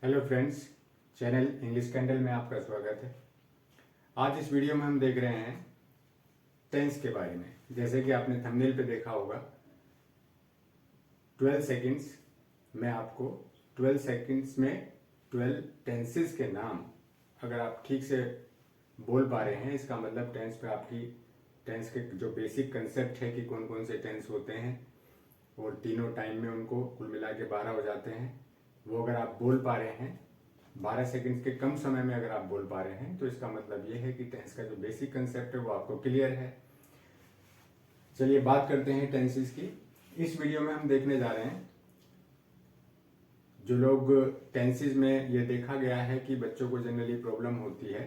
Hello friends, channel English candle में आपका स्वागत है। आज इस वीडियो में हम देख रहे हैं टेंस के बारे में। जैसे कि आपने थंबनेल पे देखा होगा 12 सेकंड्स में आपको 12 सेकंड्स में 12 टेंसेस के नाम अगर आप ठीक से बोल पा रहे हैं, इसका मतलब टेंस पे आपकी टेंस के जो बेसिक कंसेप्ट है कि कौन कौन से टेंस होते हैं और तीनों टाइम में उनको कुल मिला के 12 हो जाते हैं, वो अगर आप बोल पा रहे हैं 12 सेकंड्स के कम समय में अगर आप बोल पा रहे हैं तो इसका मतलब ये है कि टेंस का जो बेसिक कंसेप्ट है वो आपको क्लियर है। चलिए बात करते हैं टेंसेस की। इस वीडियो में हम देखने जा रहे हैं जो लोग टेंसेस में ये देखा गया है कि बच्चों को जनरली प्रॉब्लम होती है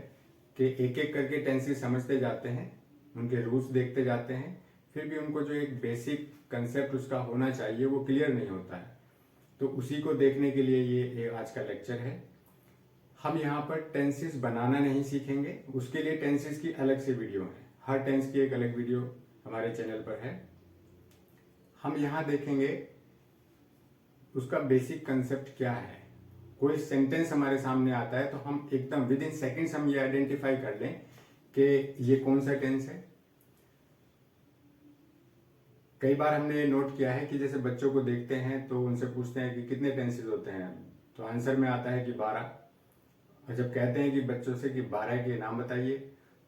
कि एक एक करके टेंसेस समझते जाते हैं, उनके रूल्स देखते जाते हैं, फिर भी उनको जो एक बेसिक कंसेप्ट उसका होना चाहिए वो क्लियर नहीं होता है। तो उसी को देखने के लिए ये आज का लेक्चर है। हम यहाँ पर टेंसेस बनाना नहीं सीखेंगे, उसके लिए टेंसेस की अलग से वीडियो है। हर टेंस की एक अलग वीडियो हमारे चैनल पर है। हम यहाँ देखेंगे उसका बेसिक कंसेप्ट क्या है। कोई सेंटेंस हमारे सामने आता है तो हम एकदम विद इन सेकेंड्स हम ये आइडेंटिफाई कर लें कि ये कौन सा टेंस है। कई बार हमने नोट किया है कि जैसे बच्चों को देखते हैं तो उनसे पूछते हैं कि कितने टेंसेस होते हैं, तो आंसर में आता है कि 12। और जब कहते हैं कि बच्चों से कि 12 के नाम बताइए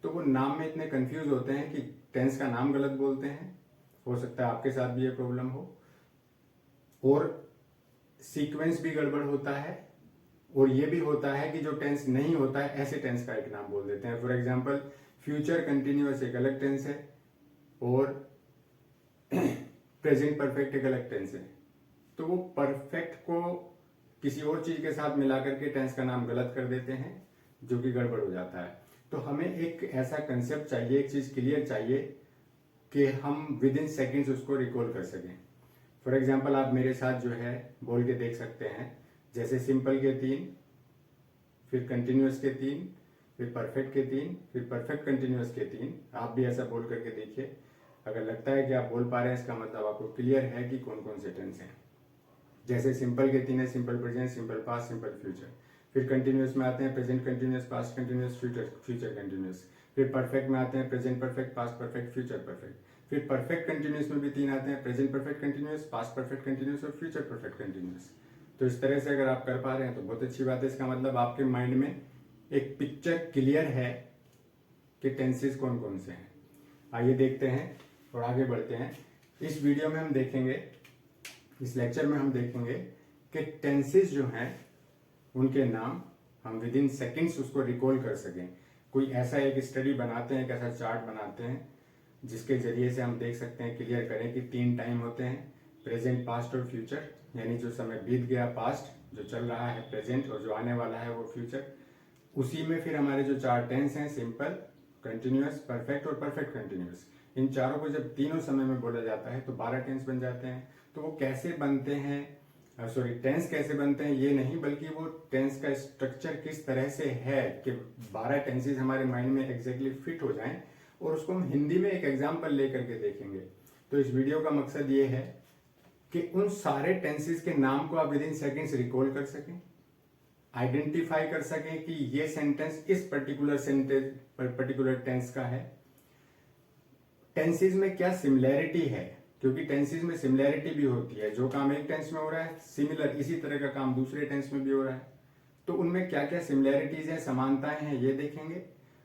तो वो नाम में इतने कंफ्यूज होते हैं कि टेंस का नाम गलत बोलते हैं। हो सकता है आपके साथ भी ये प्रॉब्लम हो। और सीक्वेंस भी गड़बड़ होता है, और ये भी होता है कि जो टेंस नहीं होता है ऐसे टेंस का एक नाम बोल देते हैं। फॉर एग्जाम्पल फ्यूचर कंटिन्यूअस एक अलग टेंस है और प्रेजेंट परफेक्ट एक अलग टेंस है। तो वो परफेक्ट को किसी और चीज के साथ मिलाकर के टेंस का नाम गलत कर देते हैं, जो कि गड़बड़ हो जाता है। तो हमें एक ऐसा कंसेप्ट चाहिए, एक चीज क्लियर चाहिए कि हम विद इन सेकेंड्स उसको रिकॉल कर सकें। फॉर एग्जाम्पल आप मेरे साथ जो है बोल के देख सकते हैं, जैसे सिंपल के 3, फिर कंटिन्यूअस के 3, फिर परफेक्ट के 3, फिर परफेक्ट कंटिन्यूअस के 3। आप भी ऐसा बोल करके देखिए। अगर लगता है कि आप बोल पा रहे हैं इसका मतलब आपको क्लियर है कि कौन कौन से टेंस हैं। जैसे सिंपल के 3 है simple present, simple past, simple future. फिर कंटिन्यूअस में आते हैं present continuous, past continuous, future continuous. फिर परफेक्ट में आते हैं present perfect, past perfect, future perfect. फिर परफेक्ट कंटिन्यूअस में भी 3 आते हैं, present perfect continuous, past perfect continuous और फ्यूचर परफेक्ट कंटिन्यूअस। तो इस तरह से अगर आप कर पा रहे हैं तो बहुत अच्छी बात है। इसका मतलब आपके माइंड में एक पिक्चर क्लियर है कि टेंसेस कौन कौन से हैं। आइए देखते हैं और आगे बढ़ते हैं। इस वीडियो में हम देखेंगे, इस लेक्चर में हम देखेंगे कि टेंसेस जो हैं उनके नाम हम विद इन सेकेंड्स उसको रिकॉल कर सकें। कोई ऐसा एक स्टडी बनाते हैं, एक ऐसा चार्ट बनाते हैं जिसके जरिए से हम देख सकते हैं, क्लियर करें कि 3 टाइम होते हैं, प्रेजेंट, पास्ट और फ्यूचर। यानी जो समय बीत गया पास्ट, जो चल रहा है प्रेजेंट, और जो आने वाला है वो फ्यूचर। उसी में फिर हमारे जो 4 टेंस हैं, सिंपल, कंटिन्यूअस, परफेक्ट और परफेक्ट कंटिन्यूअस, इन चारों को जब तीनों समय में बोला जाता है तो 12 टेंस बन जाते हैं। तो वो कैसे बनते हैं, टेंस कैसे बनते हैं ये नहीं, बल्कि वो टेंस का स्ट्रक्चर किस तरह से है कि 12 टेंसेस हमारे माइंड में एग्जैक्टली फिट हो जाएं, और उसको हम हिंदी में एक एग्जाम्पल लेकर के देखेंगे। तो इस वीडियो का मकसद ये है कि उन सारे टेंसेस के नाम को आप विद इन सेकेंड्स रिकॉल कर सकें, आइडेंटिफाई कर सकें कि ये सेंटेंस इस पर्टिकुलर टेंस का है। टेंसेस में क्या सिमिलैरिटी है, क्योंकि टेंसेस में सिमिलैरिटी भी होती है। जो काम एक टेंस में हो रहा है, सिमिलर इसी तरह का काम दूसरे टेंस में भी हो रहा है। तो उनमें क्या क्या सिमिलैरिटीज हैं, समानताएं हैं, ये देखेंगे।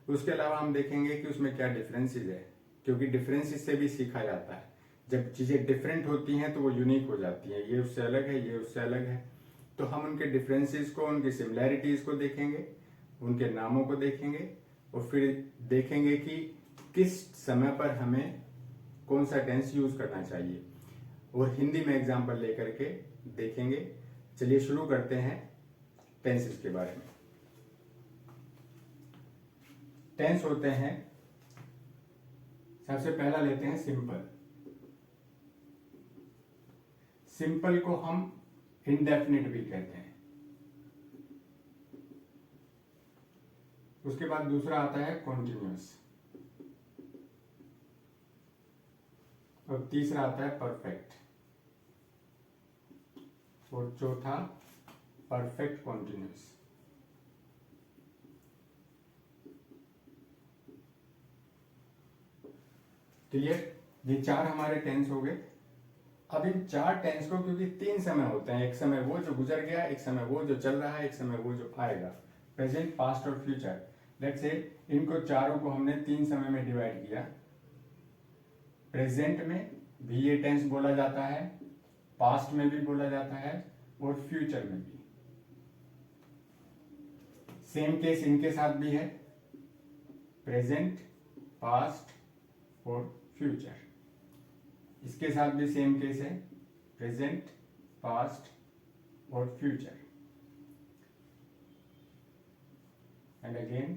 उसके अलावा हम देखेंगे कि उसमें क्या डिफरेंसेस है, क्योंकि डिफरेंसेस से भी सीखा जाता है। जब चीजें डिफरेंट होती हैं तो वो यूनिक हो जाती हैं, ये उससे अलग है, ये उससे अलग है। तो हम उनके डिफरेंसेस को, उनकी सिमिलैरिटीज को देखेंगे, उनके नामों को देखेंगे, और फिर देखेंगे कि किस समय पर हमें कौन सा टेंस यूज करना चाहिए, और हिंदी में एग्जाम्पल लेकर के देखेंगे। चलिए शुरू करते हैं टेंसेस के बारे में। टेंस होते हैं, सबसे पहला लेते हैं सिंपल। सिंपल को हम इंडेफिनिट भी कहते हैं। उसके बाद दूसरा आता है कॉन्टिन्यूअस, और तीसरा आता है परफेक्ट, और चौथा परफेक्ट कॉन्टिन्यूस। क्लियर? ये चार हमारे टेंस हो गए। अब इन चार टेंस को, क्योंकि तीन समय होते हैं, एक समय वो जो गुजर गया, एक समय वो जो चल रहा है, एक समय वो जो आएगा, प्रेजेंट, पास्ट और फ्यूचर। लेट्स से इनको चारों को हमने तीन समय में डिवाइड किया। प्रेजेंट में भी ये टेंस बोला जाता है, पास्ट में भी बोला जाता है और फ्यूचर में भी। सेम केस इनके साथ भी है, प्रेजेंट, पास्ट और फ्यूचर। इसके साथ भी सेम केस है, प्रेजेंट, पास्ट और future. And again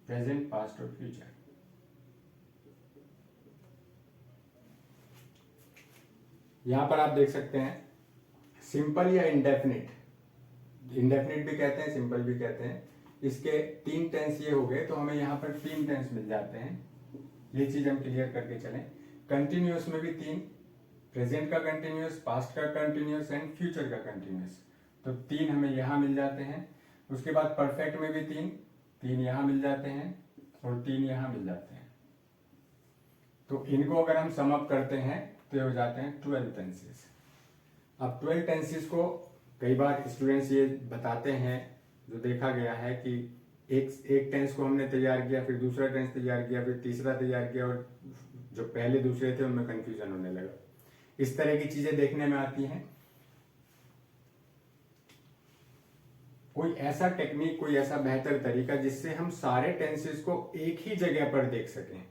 present, past और फ्यूचर। यहां पर आप देख सकते हैं सिंपल या इंडेफिनिट, इंडेफिनिट भी कहते हैं, सिंपल भी कहते हैं। इसके तीन टेंस ये हो गए, तो हमें यहां पर तीन टेंस मिल जाते हैं। ये चीज हम क्लियर करके चलें। कंटिन्यूअस में भी तीन, प्रेजेंट का कंटिन्यूअस, पास्ट का कंटिन्यूअस एंड फ्यूचर का कंटिन्यूअस, तो तीन हमें यहां मिल जाते हैं। उसके बाद परफेक्ट में भी तीन, तीन यहां मिल जाते हैं और तीन यहां मिल जाते हैं। तो इनको अगर हम सम अप करते हैं तो ये हो जाते हैं 12 टेंसेस। अब 12 टेंसेस को कई बार स्टूडेंट्स ये बताते हैं, जो देखा गया है कि एक टेंस को हमने तैयार किया, फिर दूसरा टेंस तैयार किया, फिर तीसरा तैयार किया और जो पहले दूसरे थे उनमें कंफ्यूजन होने लगा। इस तरह की चीजें देखने में आती हैं। कोई ऐसा टेक्निक, कोई ऐसा बेहतर तरीका जिससे हम सारे टेंसेस को एक ही जगह पर देख सकें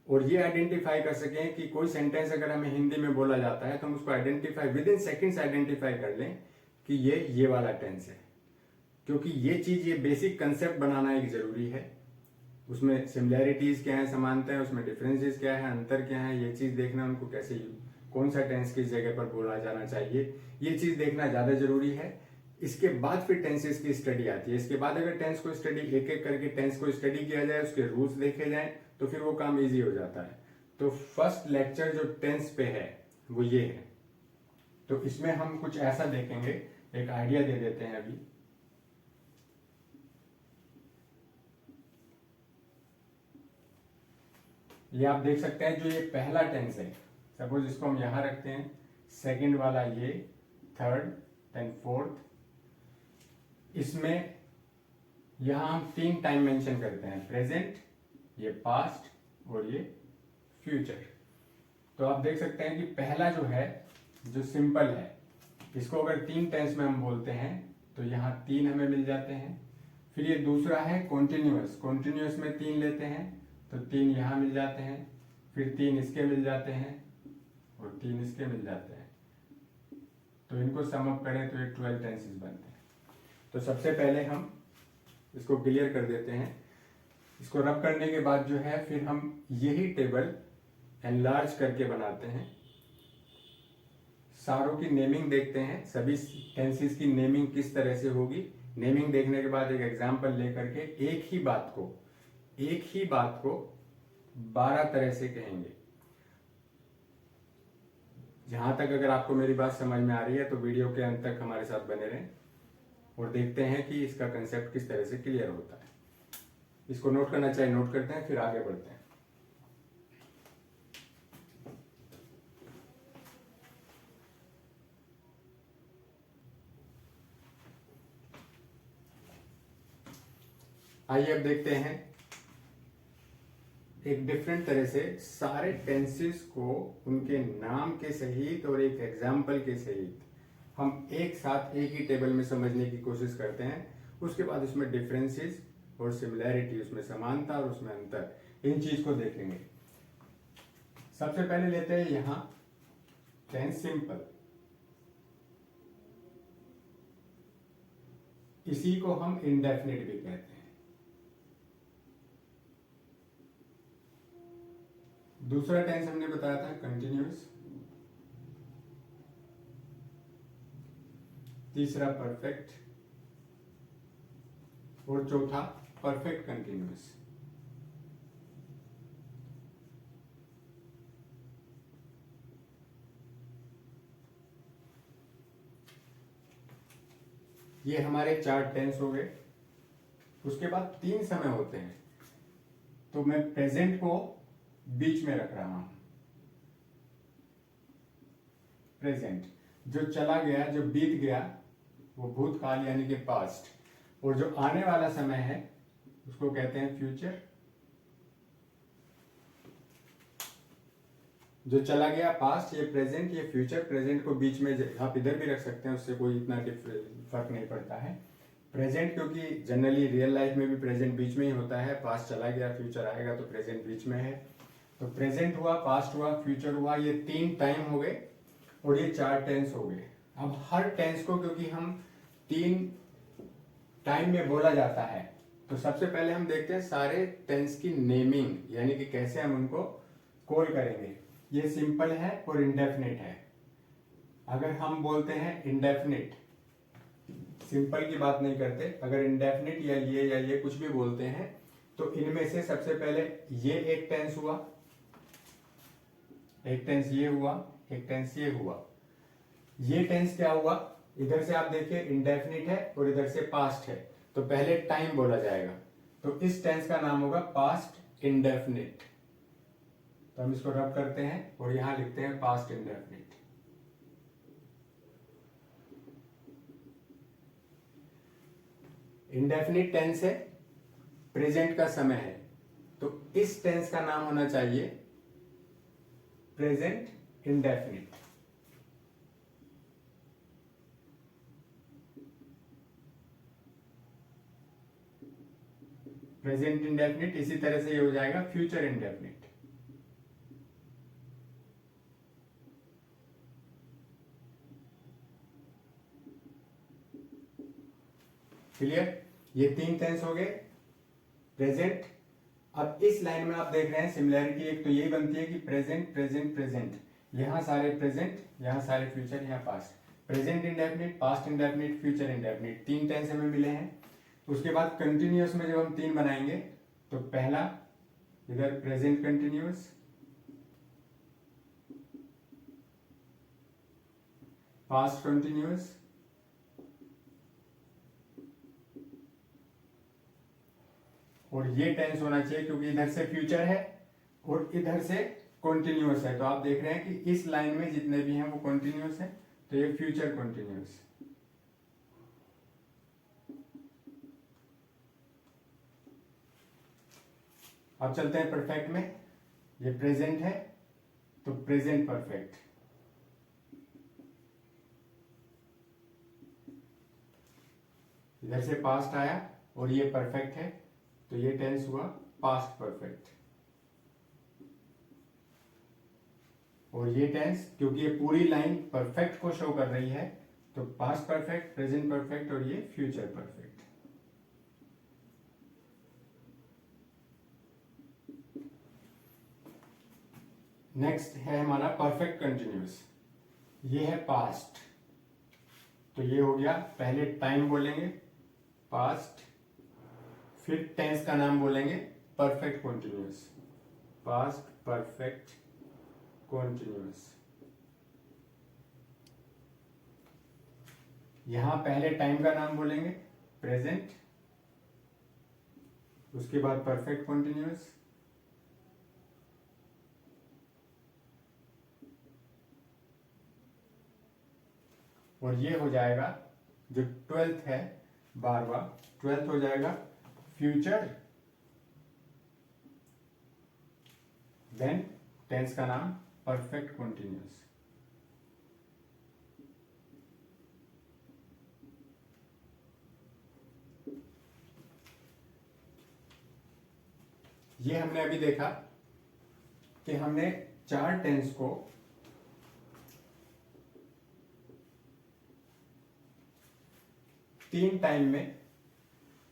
और ये आइडेंटिफाई कर सकें कि कोई सेंटेंस अगर हमें हिंदी में बोला जाता है तो हम उसको identify, with in seconds identify कर लें कि ये वाला टेंस है। क्योंकि ये चीज, ये बेसिक कंसेप्ट बनाना एक जरूरी है। उसमें सिमिलैरिटीज क्या है, समानता है, उसमें डिफरेंसेस क्या है, अंतर क्या है, ये चीज देखना, उनको कैसे, कौन सा टेंस किस जगह पर बोला जाना चाहिए, ये चीज देखना ज्यादा जरूरी है। इसके बाद फिर टेंसेस की स्टडी आती है। इसके बाद अगर टेंस को स्टडी, एक एक करके टेंस को स्टडी किया जाए, उसके रूल्स देखे जाए, तो फिर वो काम इजी हो जाता है। तो फर्स्ट लेक्चर जो टेंस पे है वो ये है। तो इसमें हम कुछ ऐसा देखेंगे, एक आइडिया दे देते हैं अभी। ये आप देख सकते हैं, जो ये पहला टेंस है, सपोज इसको हम यहां रखते हैं, सेकंड वाला ये, थर्ड, देन फोर्थ। इसमें यहां हम तीन टाइम मेंशन करते हैं, प्रेजेंट, ये पास्ट और ये फ्यूचर। तो आप देख सकते हैं कि पहला जो है, जो सिंपल है, इसको अगर तीन टेंस में हम बोलते हैं तो यहां तीन हमें मिल जाते हैं। फिर ये दूसरा है कॉन्टिन्यूअस, कॉन्टिन्यूअस में तीन लेते हैं तो तीन यहां मिल जाते हैं, फिर तीन इसके मिल जाते हैं और तीन इसके मिल जाते हैं। तो इनको सम अप करें तो ये 12 टेंसेस बनते हैं। तो सबसे पहले हम इसको क्लियर कर देते हैं। इसको रब करने के बाद जो है, फिर हम यही टेबल एनलार्ज करके बनाते हैं। सारों की नेमिंग देखते हैं, सभी टेंसेस की नेमिंग किस तरह से होगी। नेमिंग देखने के बाद एक एग्जांपल लेकर के एक ही बात को 12 तरह से कहेंगे। जहां तक अगर आपको मेरी बात समझ में आ रही है तो वीडियो के अंत तक हमारे साथ बने रहें और देखते हैं कि इसका कंसेप्ट किस तरह से क्लियर होता है। इसको नोट करना चाहिए, नोट करते हैं, फिर आगे बढ़ते हैं। आइए अब देखते हैं एक डिफरेंट तरह से सारे टेंसेस को उनके नाम के सहित और एक एग्जाम्पल के सहित हम एक साथ एक ही टेबल में समझने की कोशिश करते हैं। उसके बाद उसमें डिफरेंसेस और सिमिलैरिटी, उसमें समानता और उसमें अंतर, इन चीज को देखेंगे। सबसे पहले लेते हैं यहां टेंस सिंपल। इसी को हम इंडेफिनिट भी कहते हैं। दूसरा टेंस हमने बताया था कंटिन्यूअस, तीसरा परफेक्ट और चौथा परफेक्ट कंटिन्यूअस। ये हमारे 4 टेंस हो गए। उसके बाद 3 समय होते हैं, तो मैं प्रेजेंट को बीच में रख रहा हूं। प्रेजेंट जो चला गया, जो बीत गया, वो भूतकाल यानी कि पास्ट, और जो आने वाला समय है उसको कहते हैं फ्यूचर। जो चला गया पास्ट, ये प्रेजेंट, ये फ्यूचर। प्रेजेंट को बीच में आप इधर भी रख सकते हैं, उससे कोई इतना फर्क नहीं पड़ता है। प्रेजेंट क्योंकि जनरली रियल लाइफ में भी प्रेजेंट बीच में ही होता है, पास्ट चला गया फ्यूचर आएगा तो प्रेजेंट बीच में है। तो प्रेजेंट हुआ, पास्ट हुआ, फ्यूचर हुआ, ये 3 टाइम हो गए और ये 4 टेंस हो गए। अब हर टेंस को क्योंकि हम 3 टाइम में बोला जाता है, तो सबसे पहले हम देखते हैं सारे टेंस की नेमिंग, यानी कि कैसे हम उनको कॉल करेंगे। ये सिंपल है और इंडेफिनिट है। अगर हम बोलते हैं इंडेफिनिट, सिंपल की बात नहीं करते, अगर इंडेफिनिट या ये कुछ भी बोलते हैं, तो इनमें से सबसे पहले ये एक टेंस हुआ, एक टेंस ये हुआ, एक टेंस ये हुआ। ये टेंस क्या हुआ, इधर से आप देखिए इंडेफिनिट है और इधर से पास्ट है, तो पहले टाइम बोला जाएगा, तो इस टेंस का नाम होगा पास्ट इंडेफिनिट। तो हम इसको रब करते हैं और यहां लिखते हैं पास्ट इंडेफिनिट। इंडेफिनिट टेंस है, प्रेजेंट का समय है, तो इस टेंस का नाम होना चाहिए प्रेजेंट इंडेफिनिट। प्रेजेंट इंडेफिनिट, इसी तरह से ये हो जाएगा फ्यूचर इंडेफिनिट। क्लियर? ये 3 टेंस हो गए प्रेजेंट। अब इस लाइन में आप देख रहे हैं सिमिलैरिटी, एक तो यही बनती है कि प्रेजेंट प्रेजेंट प्रेजेंट, यहां सारे प्रेजेंट, यहां सारे फ्यूचर, यहां past. Present indefinite, past indefinite, future indefinite, 3 tense हमें मिले हैं। उसके बाद कंटिन्यूअस में जब हम 3 बनाएंगे, तो पहला इधर प्रेजेंट कंटिन्यूअस, पास्ट कंटिन्यूअस, और ये टेंस होना चाहिए क्योंकि इधर से फ्यूचर है और इधर से कॉन्टिन्यूअस है, तो आप देख रहे हैं कि इस लाइन में जितने भी हैं वो कॉन्टिन्यूअस है, तो ये फ्यूचर कॉन्टिन्यूअस। अब चलते हैं परफेक्ट में। ये प्रेजेंट है तो प्रेजेंट परफेक्ट, इधर से पास्ट आया और ये परफेक्ट है, तो ये टेंस हुआ पास्ट परफेक्ट। और ये टेंस क्योंकि ये पूरी लाइन परफेक्ट को शो कर रही है, तो पास्ट परफेक्ट, प्रेजेंट परफेक्ट और ये फ्यूचर परफेक्ट। नेक्स्ट है हमारा परफेक्ट कंटिन्यूअस। ये है पास्ट, तो ये हो गया, पहले टाइम बोलेंगे पास्ट, फिर टेंस का नाम बोलेंगे perfect continuous, past perfect continuous. यहां पहले टाइम का नाम बोलेंगे प्रेजेंट, उसके बाद परफेक्ट कॉन्टिन्यूअस, और ये हो जाएगा जो 12th है, 12वां 12th हो जाएगा फ्यूचर, देन टेंस का नाम परफेक्ट कॉन्टिन्यूअस। ये हमने अभी देखा कि हमने 4 टेंस को तीन टाइम में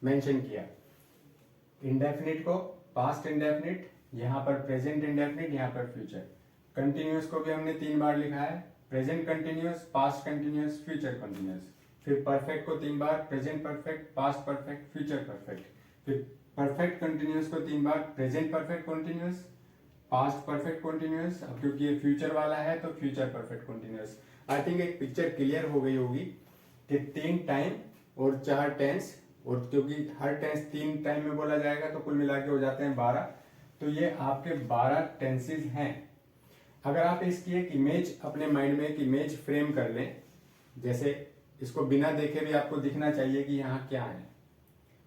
मेंशन किया। इंडेफिनिट को पास्ट इंडेफिनिट, यहां पर प्रेजेंट इंडेफिनिट, यहां पर फ्यूचर। कंटिन्यूअस को भी हमने 3 बार लिखा है, present continuous, past continuous, future continuous. फिर परफेक्ट को 3 बार, present perfect, past perfect, future perfect. फिर परफेक्ट कंटिन्यूअस को 3 बार, present perfect continuous, past perfect continuous, अब क्योंकि ये फ्यूचर वाला है तो future perfect continuous. I think एक पिक्चर क्लियर हो गई होगी कि 3 टाइम और 4 टेंस, और क्योंकि हर टेंस 3 टाइम में बोला जाएगा तो कुल मिला के हो जाते हैं 12। तो ये आपके 12 टेंसेज हैं। अगर आप इसकी एक इमेज अपने माइंड में एक इमेज फ्रेम कर लें, जैसे इसको बिना देखे भी आपको दिखना चाहिए कि यहाँ क्या है,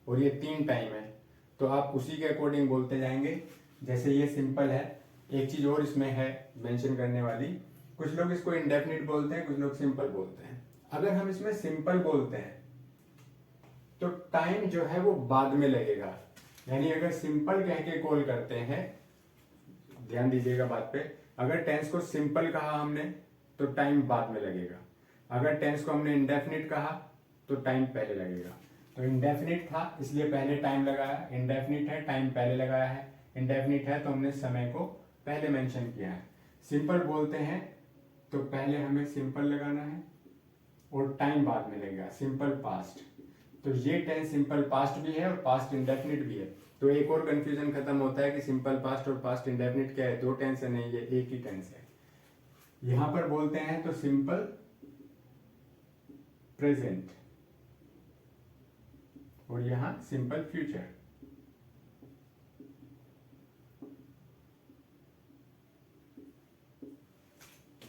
और ये 3 टाइम है, तो आप उसी के अकॉर्डिंग बोलते जाएंगे। जैसे ये सिंपल है। एक चीज और इसमें है मेंशन करने वाली, कुछ लोग इसको इंडेफिनिट बोलते हैं, कुछ लोग सिंपल बोलते हैं। अगर हम इसमें सिंपल बोलते हैं तो टाइम जो है वो बाद में लगेगा। यानी अगर सिंपल कह के कॉल करते हैं, ध्यान दीजिएगा बात पे, अगर टेंस को सिंपल कहा हमने तो टाइम बाद में लगेगा। अगर टेंस को हमने इंडेफिनिट कहा तो टाइम पहले लगेगा। तो इंडेफिनिट था इसलिए पहले टाइम लगाया, इंडेफिनिट है टाइम पहले लगाया है, इंडेफिनिट है तो हमने समय को पहले मेंशन किया है। सिंपल बोलते हैं तो पहले हमें सिंपल लगाना है और टाइम बाद में लगेगा, सिंपल पास्ट। तो ये टेंस सिंपल पास्ट भी है और पास्ट इंडेफिनिट भी है। तो एक और कंफ्यूजन खत्म होता है कि सिंपल पास्ट और पास्ट इंडेफिनिट क्या है, 2 टेंस है, नहीं, ये एक ही टेंस है। यहां पर बोलते हैं तो सिंपल प्रेजेंट और यहां सिंपल फ्यूचर।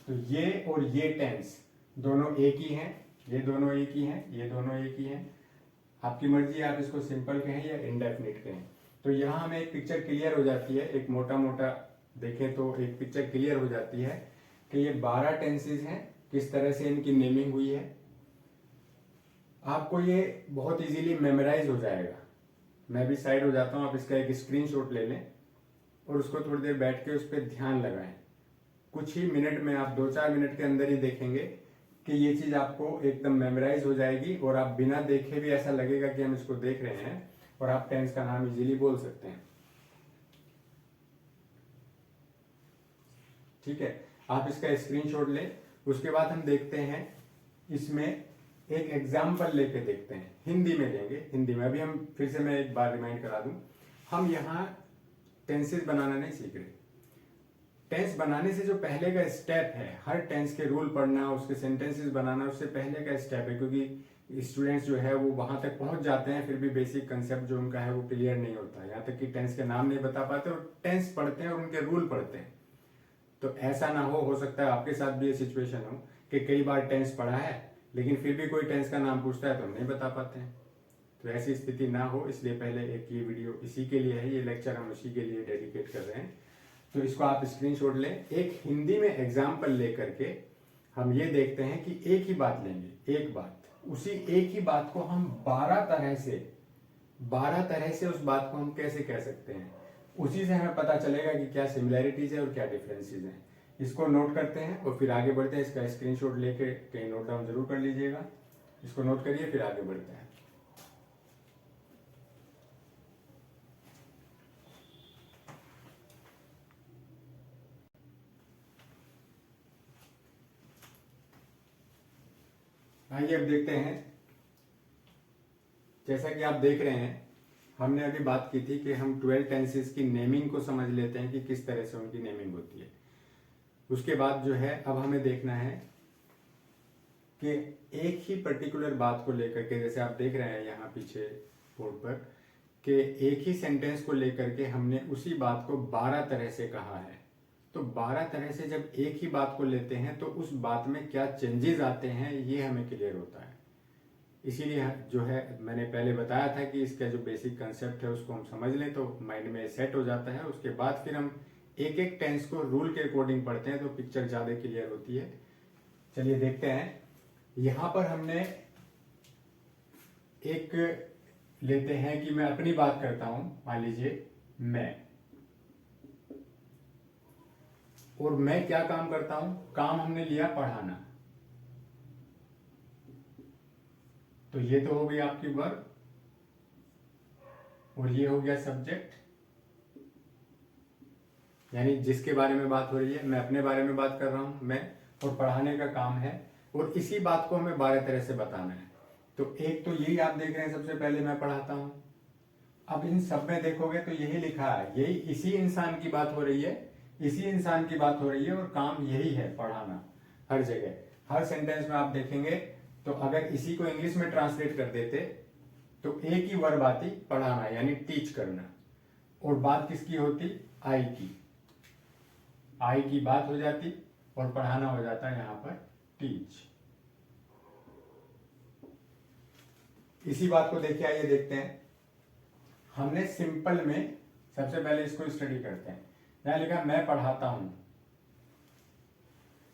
तो ये और ये टेंस दोनों एक ही हैं, ये दोनों एक ही हैं, ये दोनों एक ही हैं। आपकी मर्जी है, आप इसको सिंपल कहें या इंडेफिनिट कहें। तो यहाँ हमें एक पिक्चर क्लियर हो जाती है, एक मोटा मोटा देखें तो एक पिक्चर क्लियर हो जाती है कि ये 12 टेंसेज हैं, किस तरह से इनकी नेमिंग हुई है। आपको ये बहुत इजीली मेमोराइज हो जाएगा। मैं भी साइड हो जाता हूँ, आप इसका एक स्क्रीनशॉट ले लें और उसको थोड़ी देर बैठ के उस पर ध्यान लगाएं। कुछ ही मिनट में, आप 2-4 मिनट के अंदर ही देखेंगे कि ये चीज आपको एकदम मेमोराइज हो जाएगी और आप बिना देखे भी ऐसा लगेगा कि हम इसको देख रहे हैं और आप टेंस का नाम इजीली बोल सकते हैं। ठीक है, आप इसका स्क्रीनशॉट लें। उसके बाद हम देखते हैं इसमें एक एग्जाम्पल लेके देखते हैं, हिंदी में लेंगे। हिंदी में अभी हम फिर से मैं एक बार रिमाइंड करा दूं, हम यहाँ टेंसेस बनाना नहीं सीख रहे। टेंस बनाने से जो पहले का स्टेप है, हर टेंस के रूल पढ़ना, उसके सेंटेंसेस बनाना, उससे पहले का स्टेप है। क्योंकि स्टूडेंट्स जो है वो वहां तक पहुंच जाते हैं, फिर भी बेसिक कंसेप्ट जो उनका है वो क्लियर नहीं होता, यहाँ तक कि टेंस के नाम नहीं बता पाते और टेंस पढ़ते हैं और उनके रूल पढ़ते हैं। तो ऐसा ना हो सकता है आपके साथ भी ये सिचुएशन हो कि कई बार टेंस पढ़ा है लेकिन फिर भी कोई टेंस का नाम पूछता है तो हम नहीं बता पाते हैं। तो ऐसी स्थिति ना हो, इसलिए पहले एक ये वीडियो इसी के लिए है, ये लेक्चर हम इसी के लिए डेडिकेट कर रहे हैं। तो इसको आप स्क्रीनशॉट लें। एक हिंदी में एग्जाम्पल लेकर के हम ये देखते हैं कि एक ही बात लेंगे, एक बात, उसी एक ही बात को हम 12 तरह से उस बात को हम कैसे कह सकते हैं, उसी से हमें पता चलेगा कि क्या सिमिलैरिटीज है और क्या डिफरेंसेस हैं। इसको नोट करते हैं और फिर आगे बढ़ते हैं। इसका स्क्रीनशॉट लेके कहीं नोट डाउन जरूर कर लीजिएगा। इसको नोट करिए, फिर आगे बढ़ते हैं। आइए अब देखते हैं। जैसा कि आप देख रहे हैं, हमने अभी बात की थी कि हम 12 टेंसेस की नेमिंग को समझ लेते हैं कि किस तरह से उनकी नेमिंग होती है। उसके बाद जो है अब हमें देखना है कि एक ही पर्टिकुलर बात को लेकर के, जैसे आप देख रहे हैं यहाँ पीछे बोर्ड पर, कि एक ही सेंटेंस को लेकर के हमने उसी बात को 12 तरह से कहा है। तो 12 तरह से जब एक ही बात को लेते हैं तो उस बात में क्या चेंजेस आते हैं ये हमें क्लियर होता है। इसीलिए जो है मैंने पहले बताया था कि इसका जो बेसिक कंसेप्ट है उसको हम समझ लें तो माइंड में सेट हो जाता है। उसके बाद फिर हम एक एक टेंस को रूल के अकॉर्डिंग पढ़ते हैं तो पिक्चर ज्यादा क्लियर होती है। चलिए देखते हैं। यहां पर हमने एक लेते हैं कि मैं अपनी बात करता हूं, मान लीजिए मैं, और मैं क्या काम करता हूं, काम हमने लिया पढ़ाना। तो ये तो हो गई आपकी वर्ब और ये हो गया सब्जेक्ट, यानी जिसके बारे में बात हो रही है। मैं अपने बारे में बात कर रहा हूं, मैं, और पढ़ाने का काम है, और इसी बात को हमें 12 तरह से बताना है। तो एक तो यही आप देख रहे हैं, सबसे पहले मैं पढ़ाता हूं। अब इन सब में देखोगे तो यही लिखा है, यही इसी इंसान की बात हो रही है, इसी इंसान की बात हो रही है और काम यही है, पढ़ाना। हर जगह हर सेंटेंस में आप देखेंगे तो अगर इसी को इंग्लिश में ट्रांसलेट कर देते तो एक ही वर्ब आती, पढ़ाना यानी टीच करना, और बात किसकी होती, आई की। आई की बात हो जाती और पढ़ाना हो जाता है यहां पर टीच। इसी बात को देखिए, आइए देखते हैं। हमने सिंपल में सबसे पहले इसको स्टडी करते हैं। यहां लिखा मैं पढ़ाता हूं,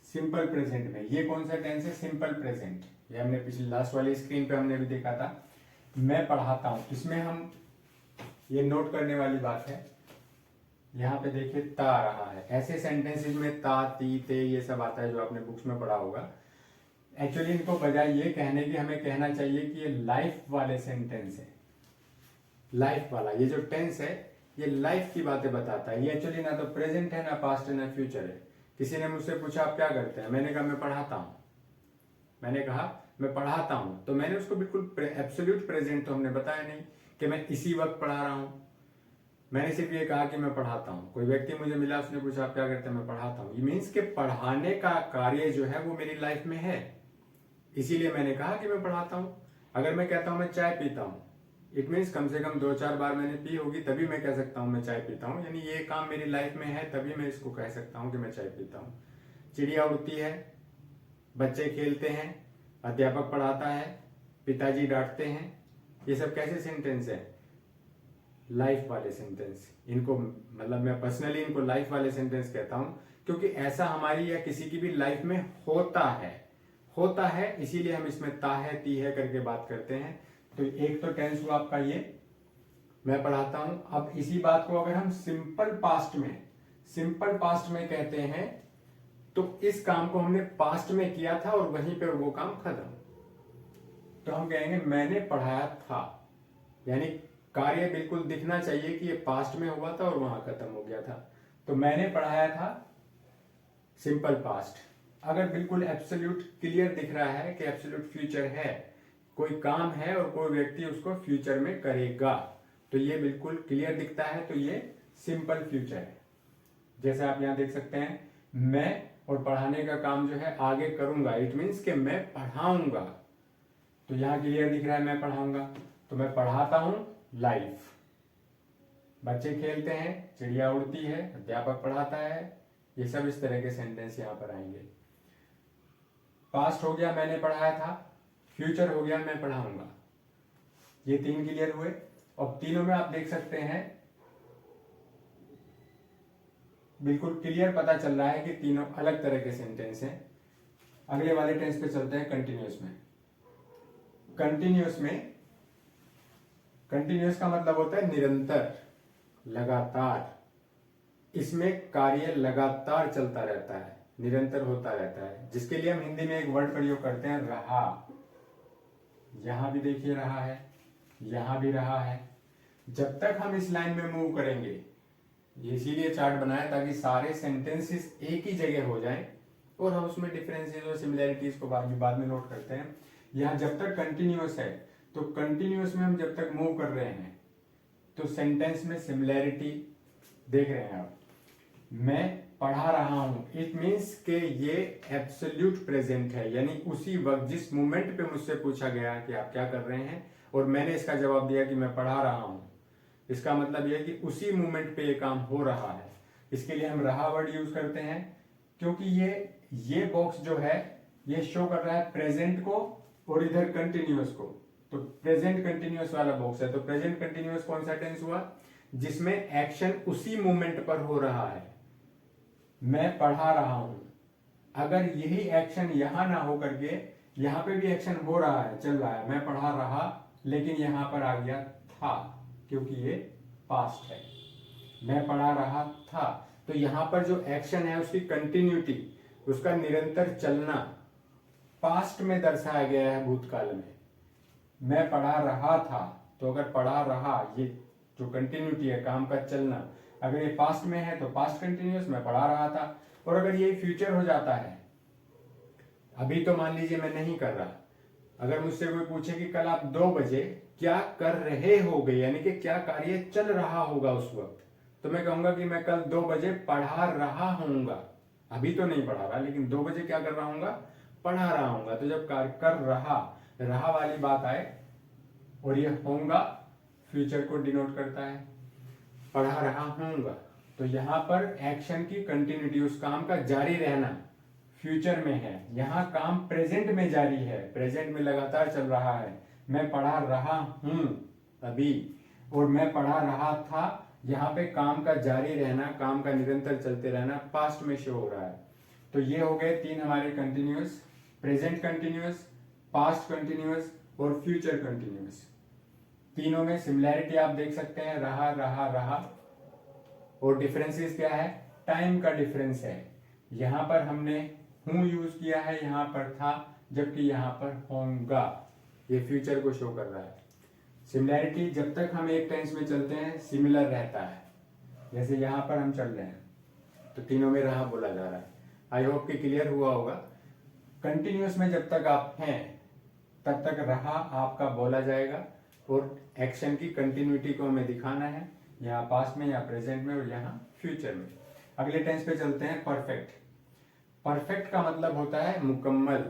सिंपल प्रेजेंट में। ये कौन सा टेंस है, सिंपल प्रेजेंट। ये हमने पिछली लास्ट वाली स्क्रीन पे हमने भी देखा था। मैं पढ़ाता हूं, इसमें हम ये नोट करने वाली बात है, यहाँ पे देखिए ता आ रहा है। ऐसे सेंटेंसेस में ता, ती, ते ये सब आता है जो आपने बुक्स में पढ़ा होगा। एक्चुअली इनको बजाय ये कहने की हमें कहना चाहिए कि ये लाइफ वाले सेंटेंस है। लाइफ वाला ये जो टेंस है ये लाइफ की बातें बताता है। ये एक्चुअली ना तो प्रेजेंट है, ना पास्ट है, ना फ्यूचर है। किसी ने मुझसे पूछा आप क्या करते हैं, मैंने कहा मैं पढ़ाता हूं। मैंने कहा मैं पढ़ाता हूं, तो मैंने उसको बिल्कुल एब्सोल्यूट प्रेजेंट तो हमने बताया नहीं कि मैं इसी वक्त पढ़ा रहा हूं। मैंने सिर्फ ये कहा कि मैं पढ़ाता हूं। कोई व्यक्ति मुझे मिला, उसने पूछा आप क्या करते हैं, मैं पढ़ाता हूं। ये मीन्स कि पढ़ाने का कार्य जो है वो मेरी लाइफ में है, इसीलिए मैंने कहा कि मैं पढ़ाता हूं। अगर मैं कहता हूं मैं चाय पीता हूं, इट मीन्स कम से कम 2-4 बार मैंने पी होगी, तभी मैं कह सकता हूं मैं चाय पीता हूं। यानी ये काम मेरी लाइफ में है, तभी मैं इसको कह सकता हूं कि मैं चाय पीता हूं। चिड़िया उड़ती है, बच्चे खेलते हैं, अध्यापक पढ़ाता है, पिताजी डांटते हैं, ये सब कैसे सेंटेंस है, लाइफ वाले सेंटेंस। इनको मतलब मैं पर्सनली इनको लाइफ वाले सेंटेंस कहता हूं, क्योंकि ऐसा हमारी या किसी की भी लाइफ में होता है, इसीलिए हम इसमें ता है, ती है करके बात करते हैं। तो एक तो टेंस हुआ आपका ये, मैं पढ़ाता हूं। अब इसी बात को अगर हम सिंपल पास्ट में कहते हैं, तो इस काम को हमने पास्ट में किया था और वहीं पे वो काम खत्म। तो हम कहेंगे मैंने पढ़ाया था, यानी कार्य बिल्कुल दिखना चाहिए कि ये पास्ट में हुआ था और वहां खत्म हो गया था। तो मैंने पढ़ाया था, सिंपल पास्ट। अगर बिल्कुल एब्सोल्यूट क्लियर दिख रहा है कि एब्सोल्यूट फ्यूचर है, कोई काम है और कोई व्यक्ति उसको फ्यूचर में करेगा, तो ये बिल्कुल क्लियर दिखता है, तो ये सिंपल फ्यूचर है। जैसे आप यहां देख सकते हैं, मैं और पढ़ाने का काम जो है आगे करूंगा, इट मीन्स कि मैं पढ़ाऊंगा। तो यहां क्लियर दिख रहा है मैं पढ़ाऊंगा, तो मैं पढ़ाता हूं लाइफ। बच्चे खेलते हैं, चिड़िया उड़ती है, अध्यापक पढ़ाता है, ये सब इस तरह के सेंटेंस यहां पर आएंगे। पास्ट हो गया मैंने पढ़ाया था, फ्यूचर हो गया मैं पढ़ाऊंगा। ये 3 क्लियर हुए। और तीनों में आप देख सकते हैं बिल्कुल क्लियर पता चल रहा है कि तीनों अलग तरह के सेंटेंस हैं। अगले वाले टेंस पे चलते हैं, कंटिन्यूअस में। कंटिन्यूअस का मतलब होता है निरंतर, लगातार। इसमें कार्य लगातार चलता रहता है, निरंतर होता रहता है, जिसके लिए हम हिंदी में एक वर्ड प्रयोग करते हैं, रहा। यहां भी देखिए रहा है, यहां भी रहा है। जब तक हम इस लाइन में मूव करेंगे, ये इसीलिए चार्ट बनाया ताकि सारे सेंटेंसेस एक ही जगह हो जाएं और हम उसमें डिफरेंसेस और सिमिलैरिटीज को बाद में नोट करते हैं। यहां जब तक कंटिन्यूअस है, तो कंटिन्यूअस में हम जब तक मूव कर रहे हैं तो सेंटेंस में सिमिलैरिटी देख रहे हैं आप। मैं पढ़ा रहा हूं, इट मीन्स के ये एब्सोल्यूट प्रेजेंट है, यानी उसी वक्त जिस मोमेंट पे मुझसे पूछा गया कि आप क्या कर रहे हैं और मैंने इसका जवाब दिया कि मैं पढ़ा रहा हूं, इसका मतलब यह है कि उसी मोमेंट पे ये काम हो रहा है। इसके लिए हम रहा वर्ड यूज करते हैं, क्योंकि ये बॉक्स जो है ये शो कर रहा है प्रेजेंट को और इधर कंटिन्यूअस को। तो प्रेजेंट कंटिन्यूअस वाला बॉक्स है। तो प्रेजेंट कंटिन्यूअस कौन सा टेंस हुआ, जिसमें एक्शन उसी मोमेंट पर हो रहा है। मैं पढ़ा रहा हूं, अगर यही एक्शन यहां ना हो करके यहां पे भी एक्शन हो रहा है, चल रहा है, मैं पढ़ा रहा, लेकिन यहां पर आ गया था क्योंकि ये पास्ट है। मैं पढ़ा रहा था, तो यहां पर जो एक्शन है उसकी कंटिन्यूटी, उसका निरंतर चलना पास्ट में दर्शाया गया है भूतकाल में। मैं पढ़ा रहा था, तो अगर पढ़ा रहा, ये जो कंटिन्यूटी है काम का चलना, अगर ये पास्ट में है तो पास्ट कंटिन्यूअस, मैं पढ़ा रहा था। और अगर ये फ्यूचर हो जाता है, अभी तो मान लीजिए मैं नहीं कर रहा, अगर मुझसे कोई पूछे कि कल आप 2 बजे क्या कर रहे होगे, यानी कि क्या कार्य चल रहा होगा उस वक्त, तो मैं कहूंगा कि मैं कल 2 बजे पढ़ा रहा हूंगा। अभी तो नहीं पढ़ा रहा, लेकिन 2 बजे क्या कर रहा हूंगा, पढ़ा रहा हूँगा, तो जब कर रहा रहा वाली बात आए और ये होऊंगा फ्यूचर को डिनोट करता है, पढ़ा रहा हूँगा, तो यहाँ पर एक्शन की कंटिन्यूटी, उस काम का जारी रहना फ्यूचर में है। यहाँ काम प्रेजेंट में जारी है, प्रेजेंट में लगातार चल रहा है। मैं पढ़ा रहा हूँ अभी, और मैं पढ़ा रहा था, यहाँ पे काम का जारी रहना, काम का निरंतर चलते रहना पास्ट में शो हो रहा है। तो ये हो गए 3 हमारे continuous, present continuous, past continuous और फ्यूचर कंटिन्यूअस। तीनों में सिमिलैरिटी आप देख सकते हैं, रहा रहा रहा, और डिफरेंसेस क्या है, टाइम का डिफरेंस है। यहाँ पर हमने हूँ यूज किया है, यहाँ पर था, जबकि यहाँ पर होगा, ये फ्यूचर को शो कर रहा है। सिमिलैरिटी, जब तक हम एक टेंस में चलते हैं सिमिलर रहता है, जैसे यहाँ पर हम चल रहे हैं तो तीनों में रहा बोला जा रहा है। आई होप कि क्लियर हुआ होगा। कंटिन्यूअस में जब तक आप हैं तब तक रहा आपका बोला जाएगा, और एक्शन की कंटिन्यूटी को हमें दिखाना है, यहाँ पास्ट में, यहाँ प्रेजेंट में और यहाँ फ्यूचर में। अगले टेंस पे चलते हैं, परफेक्ट। परफेक्ट का मतलब होता है मुकम्मल,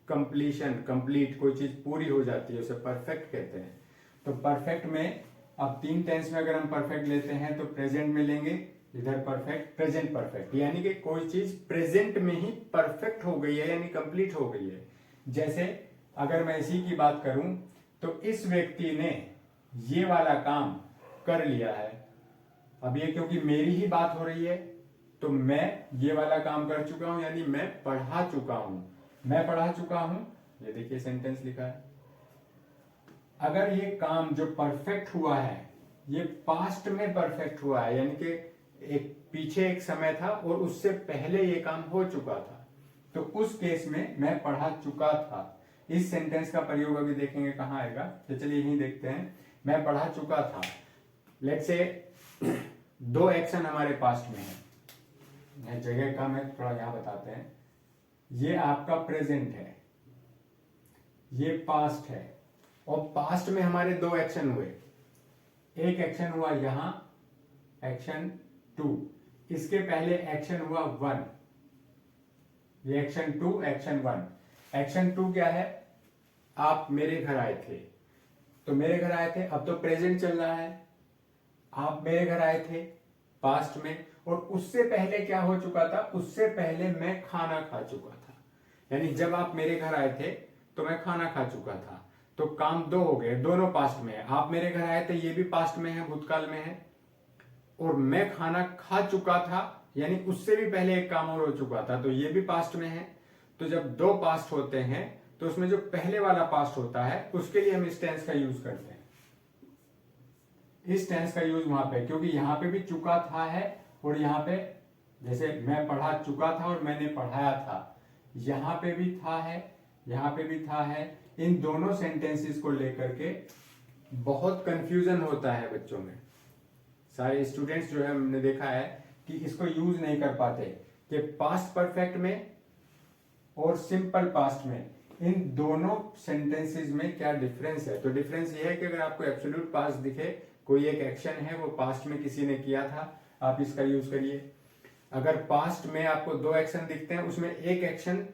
कंप्लीशन, कंप्लीट, कोई चीज पूरी हो जाती है उसे परफेक्ट कहते हैं। तो परफेक्ट में अब 3 टेंस में अगर हम परफेक्ट लेते हैं तो प्रेजेंट में लेंगे, इधर परफेक्ट, प्रेजेंट परफेक्ट, यानी कि कोई चीज प्रेजेंट में ही परफेक्ट हो गई है, यानी कंप्लीट हो गई है। जैसे अगर मैं इसी की बात करूं तो इस व्यक्ति ने ये वाला काम कर लिया है। अब ये क्योंकि मेरी ही बात हो रही है तो मैं ये वाला काम कर चुका हूं, यानी मैं पढ़ा चुका हूं, मैं पढ़ा चुका हूं। ये देखिए सेंटेंस लिखा है। अगर ये काम जो परफेक्ट हुआ है ये पास्ट में परफेक्ट हुआ है, यानी कि एक पीछे एक समय था और उससे पहले ये काम हो चुका था, तो उस केस में मैं पढ़ा चुका था। इस सेंटेंस का प्रयोग अभी देखेंगे कहाँ आएगा, तो चलिए यहीं देखते हैं। मैं पढ़ा चुका था, लेट्स से 2 एक्शन हमारे पास्ट में है, जगह कम है थोड़ा यहाँ बताते हैं। ये आपका प्रेजेंट है, ये पास्ट है, और पास्ट में हमारे 2 एक्शन हुए। एक एक्शन हुआ यहां, एक्शन 2, इसके पहले एक्शन हुआ 1, ये एक्शन 2, एक्शन 1। एक्शन 2 क्या है, आप मेरे घर आए थे, तो मेरे घर आए थे, अब तो प्रेजेंट चल रहा है, आप मेरे घर आए थे पास्ट में, और उससे पहले क्या हो चुका था, उससे पहले मैं खाना खा चुका था। यानी जब आप मेरे घर आए थे तो मैं खाना खा चुका था, तो काम 2 हो गए, दोनों पास्ट में है। आप मेरे घर आए थे, ये भी पास्ट में है, भूतकाल में है, और मैं खाना खा चुका था, यानी उससे भी पहले एक काम और हो चुका था, तो ये भी पास्ट में है। तो जब 2 पास्ट होते हैं तो उसमें जो पहले वाला पास्ट होता है उसके लिए हम इस टेंस का यूज करते हैं। इस टेंस का यूज वहां पे, क्योंकि यहां पे भी चुका था है, और यहाँ पे जैसे मैं पढ़ा चुका था और मैंने पढ़ाया था, यहाँ पे भी था है, यहाँ पे भी था है। इन दोनों सेंटेंसेस को लेकर के बहुत कंफ्यूजन होता है बच्चों में। सारे स्टूडेंट्स जो है हमने देखा है कि इसको यूज नहीं कर पाते, कि पास्ट परफेक्ट में और सिंपल पास्ट में इन दोनों सेंटेंसेस में क्या डिफरेंस है। तो डिफरेंस ये है कि अगर आपको एब्सोल्यूट पास्ट दिखे, कोई एक एक्शन है वो पास्ट में किसी ने किया था, आप इसका यूज करिए। अगर पास्ट में आपको 2 एक्शन दिखते हैं, उसमें एक एक्शन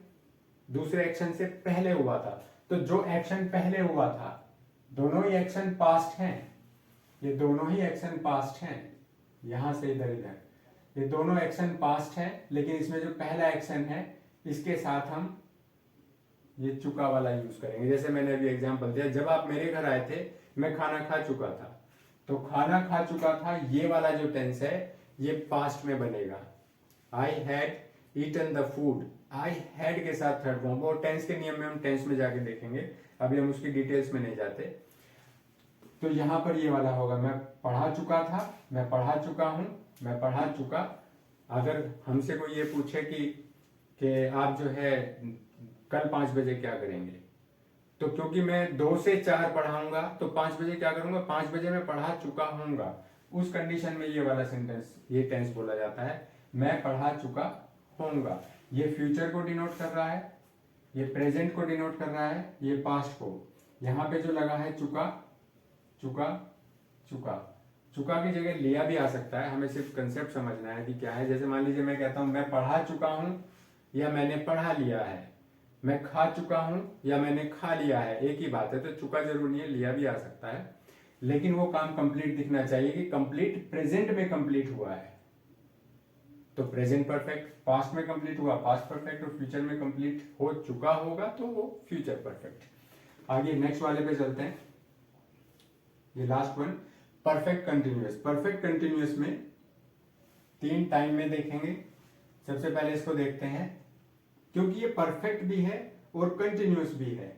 दूसरे एक्शन से पहले हुआ था, तो जो एक्शन पहले हुआ था, दोनों ही एक्शन पास्ट हैं, ये दोनों ही एक्शन पास्ट हैं, यहां से इधर इधर, ये दोनों एक्शन पास्ट हैं, लेकिन इसमें जो पहला एक्शन है इसके साथ हम ये चुका वाला यूज करेंगे। जैसे मैंने अभी एग्जांपल दिया, जब आप मेरे घर आए थे मैं खाना खा चुका था, तो खाना खा चुका था ये वाला जो टेंस है ये पास्ट में बनेगा। I had eaten the food, I had के साथ थर्ड फॉर्म, वो टेंस के नियम में हम टेंस में जाके देखेंगे, अभी हम उसकी डिटेल्स में नहीं जाते। तो यहां पर ये वाला होगा, मैं पढ़ा चुका था, मैं पढ़ा चुका हूं, मैं पढ़ा चुका। अगर हमसे कोई ये पूछे कि आप जो है कल 5 बजे क्या करेंगे, तो क्योंकि मैं 2 से 4 पढ़ाऊंगा तो 5 बजे क्या करूंगा, 5 बजे मैं पढ़ा चुका हूंगा। उस कंडीशन में ये वाला सेंटेंस, ये टेंस बोला जाता है, मैं पढ़ा चुका होऊंगा। ये फ्यूचर को डिनोट कर रहा है, ये प्रेजेंट को डिनोट कर रहा है, ये पास्ट को। यहाँ पे जो लगा है चुका, चुका, चुका, चुका की जगह लिया भी आ सकता है, हमें सिर्फ कंसेप्ट समझना है कि क्या है। जैसे मान लीजिए मैं कहता हूं मैं पढ़ा चुका हूं या मैंने पढ़ा लिया है, मैं खा चुका हूं या मैंने खा लिया है, एक ही बात है। तो चुका जरूर नहीं है, लिया भी आ सकता है, लेकिन वो काम कंप्लीट दिखना चाहिए कि कंप्लीट प्रेजेंट में कंप्लीट हुआ है। तो प्रेजेंट परफेक्ट, पास्ट में कंप्लीट हुआ पास्ट परफेक्ट, और फ्यूचर में कंप्लीट हो चुका होगा तो वो फ्यूचर परफेक्ट। आगे नेक्स्ट वाले पे चलते हैं, ये last one, perfect continuous. Perfect continuous में 3 टाइम में देखेंगे। सबसे पहले इसको देखते हैं, क्योंकि ये परफेक्ट भी है और कंटिन्यूअस भी है।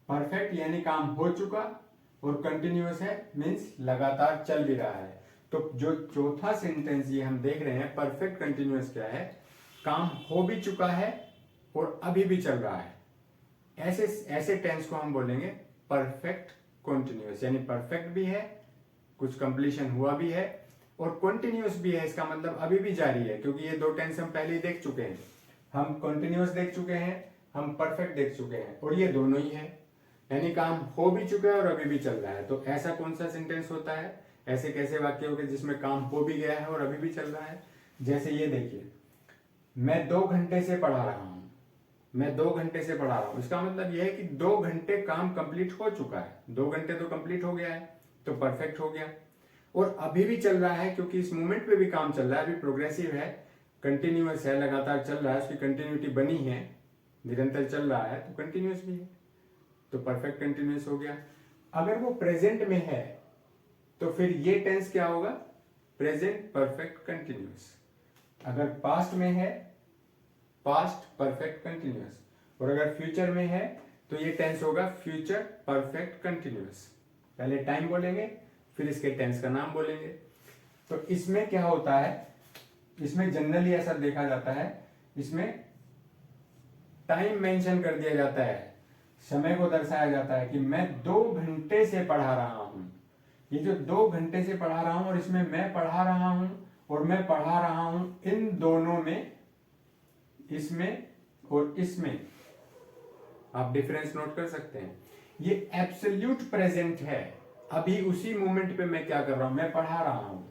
परफेक्ट यानी काम हो चुका, और कंटिन्यूअस है मीन्स लगातार चल भी रहा है। तो जो चौथा सेंटेंस ये हम देख रहे हैं, परफेक्ट कंटिन्यूअस क्या है, काम हो भी चुका है और अभी भी चल रहा है। ऐसे ऐसे टेंस को हम बोलेंगे परफेक्ट कंटिन्यूअस, यानी परफेक्ट भी है, कुछ कंप्लीशन हुआ भी है, और कंटिन्यूअस भी है। इसका मतलब अभी भी जारी है, क्योंकि ये 2 टेंस हम पहले ही देख चुके हैं। हम कंटिन्यूअस देख चुके हैं, हम परफेक्ट देख चुके हैं, और ये दोनों ही है, यानी काम हो भी चुका है और अभी भी चल रहा है। तो ऐसा कौन सा सेंटेंस होता है, ऐसे कैसे वाक्य हो गए जिसमें काम हो भी गया है और अभी भी चल रहा है। जैसे ये देखिए, मैं 2 घंटे से पढ़ा रहा हूं, मैं 2 घंटे से पढ़ा रहा हूं, इसका मतलब यह है कि 2 घंटे काम कंप्लीट हो चुका है, 2 घंटे तो कंप्लीट हो गया है, तो परफेक्ट हो गया। और अभी भी चल रहा है, क्योंकि इस मोमेंट पे भी काम चल रहा है, अभी प्रोग्रेसिव है, कंटिन्यूअस है, लगातार चल रहा है, उसकी कंटिन्यूटी बनी है, निरंतर चल रहा है, तो कंटिन्यूअस भी है, तो परफेक्ट कंटिन्यूअस हो गया। अगर वो प्रेजेंट में है तो फिर ये टेंस क्या होगा, प्रेजेंट परफेक्ट कंटिन्यूअस। अगर पास्ट में है, पास्ट परफेक्ट कंटिन्यूअस, और अगर फ्यूचर में है तो ये टेंस होगा फ्यूचर परफेक्ट कंटिन्यूअस। पहले टाइम बोलेंगे, फिर इसके टेंस का नाम बोलेंगे। तो इसमें क्या होता है, इसमें जनरली ऐसा देखा जाता है, इसमें टाइम मेंशन कर दिया जाता है, समय को दर्शाया जाता है कि मैं 2 घंटे से पढ़ा रहा हूं। ये जो 2 घंटे से पढ़ा रहा हूं, और इसमें मैं पढ़ा रहा हूं और मैं पढ़ा रहा हूं, इन दोनों में, इसमें और इसमें आप डिफरेंस नोट कर सकते हैं। ये एब्सोल्यूट प्रेजेंट है, अभी उसी मोमेंट पे मैं क्या कर रहा हूं, मैं पढ़ा रहा हूं।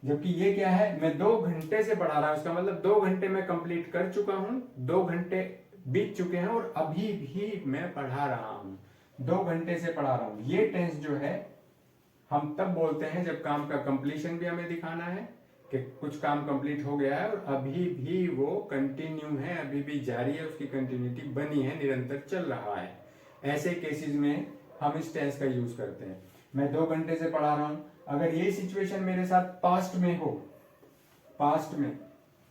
जबकि ये क्या है, मैं 2 घंटे से पढ़ा रहा हूं, इसका मतलब 2 घंटे मैं कंप्लीट कर चुका हूं, 2 घंटे बीत चुके हैं और अभी भी मैं पढ़ा रहा हूं, 2 घंटे से पढ़ा रहा हूं। ये टेंस जो है हम तब बोलते हैं जब काम का कंप्लीशन भी हमें दिखाना है कि कुछ काम कंप्लीट हो गया है और अभी भी वो कंटिन्यू है, अभी भी जारी है, उसकी कंटिन्यूटी बनी है, निरंतर चल रहा है। ऐसे केसेस में हम इस टेंस का यूज करते हैं। मैं 2 घंटे से पढ़ा रहा हूं, अगर ये सिचुएशन मेरे साथ पास्ट में हो, पास्ट में,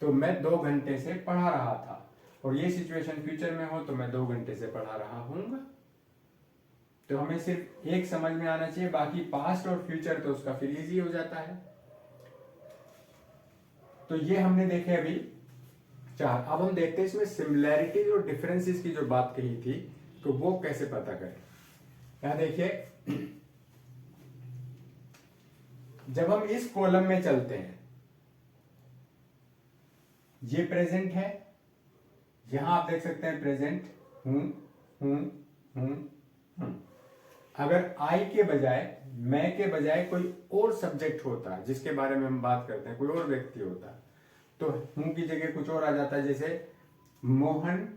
तो मैं 2 घंटे से पढ़ा रहा था, और ये सिचुएशन फ्यूचर में हो तो मैं 2 घंटे से पढ़ा रहा हूंगा। तो हमें सिर्फ एक समझ में आना चाहिए, बाकी पास्ट और फ्यूचर तो उसका फिर इजी हो जाता है। तो ये हमने देखे अभी 4। अब हम देखते हैं इसमें सिमिलैरिटीज और डिफरेंसेस की जो बात कही थी, तो वो कैसे पता करें। यहां देखिए, जब हम इस कॉलम में चलते हैं, ये प्रेजेंट है, यहां आप देख सकते हैं प्रेजेंट, हूं हूं हूं हूं। अगर आई के बजाय, मैं के बजाय कोई और सब्जेक्ट होता है जिसके बारे में हम बात करते हैं, कोई और व्यक्ति होता, तो हूं की जगह कुछ और आ जाता है। जैसे मोहन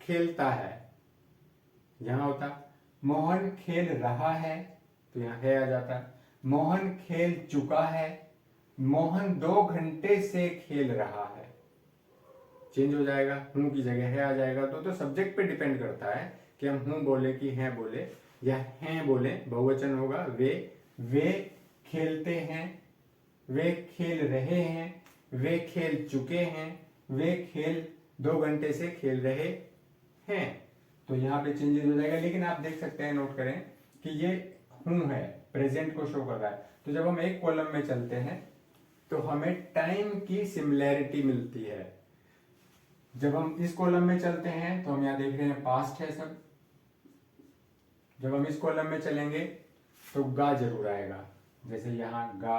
खेलता है, यहां होता मोहन खेल रहा है, तो यहां है आ जाता। मोहन खेल चुका है, मोहन 2 घंटे से खेल रहा है, चेंज हो जाएगा, हूं की जगह है आ जाएगा। तो सब्जेक्ट पे डिपेंड करता है कि हम हूं बोले कि हैं बोले, या हैं बोले, बहुवचन होगा। वे खेलते हैं, वे खेल रहे हैं, वे खेल चुके हैं, वे खेल 2 घंटे से खेल रहे हैं। तो यहां पे चेंजेस हो जाएगा, लेकिन आप देख सकते हैं, नोट करें कि ये हूं है, प्रेजेंट को शो कर रहा है। तो जब हम एक कॉलम में चलते हैं तो हमें टाइम की सिमिलैरिटी मिलती है। जब हम इस कॉलम में चलते हैं तो हम यहां देख रहे हैं पास्ट है सब। जब हम इस कॉलम में चलेंगे तो गा जरूर आएगा, जैसे यहां गा,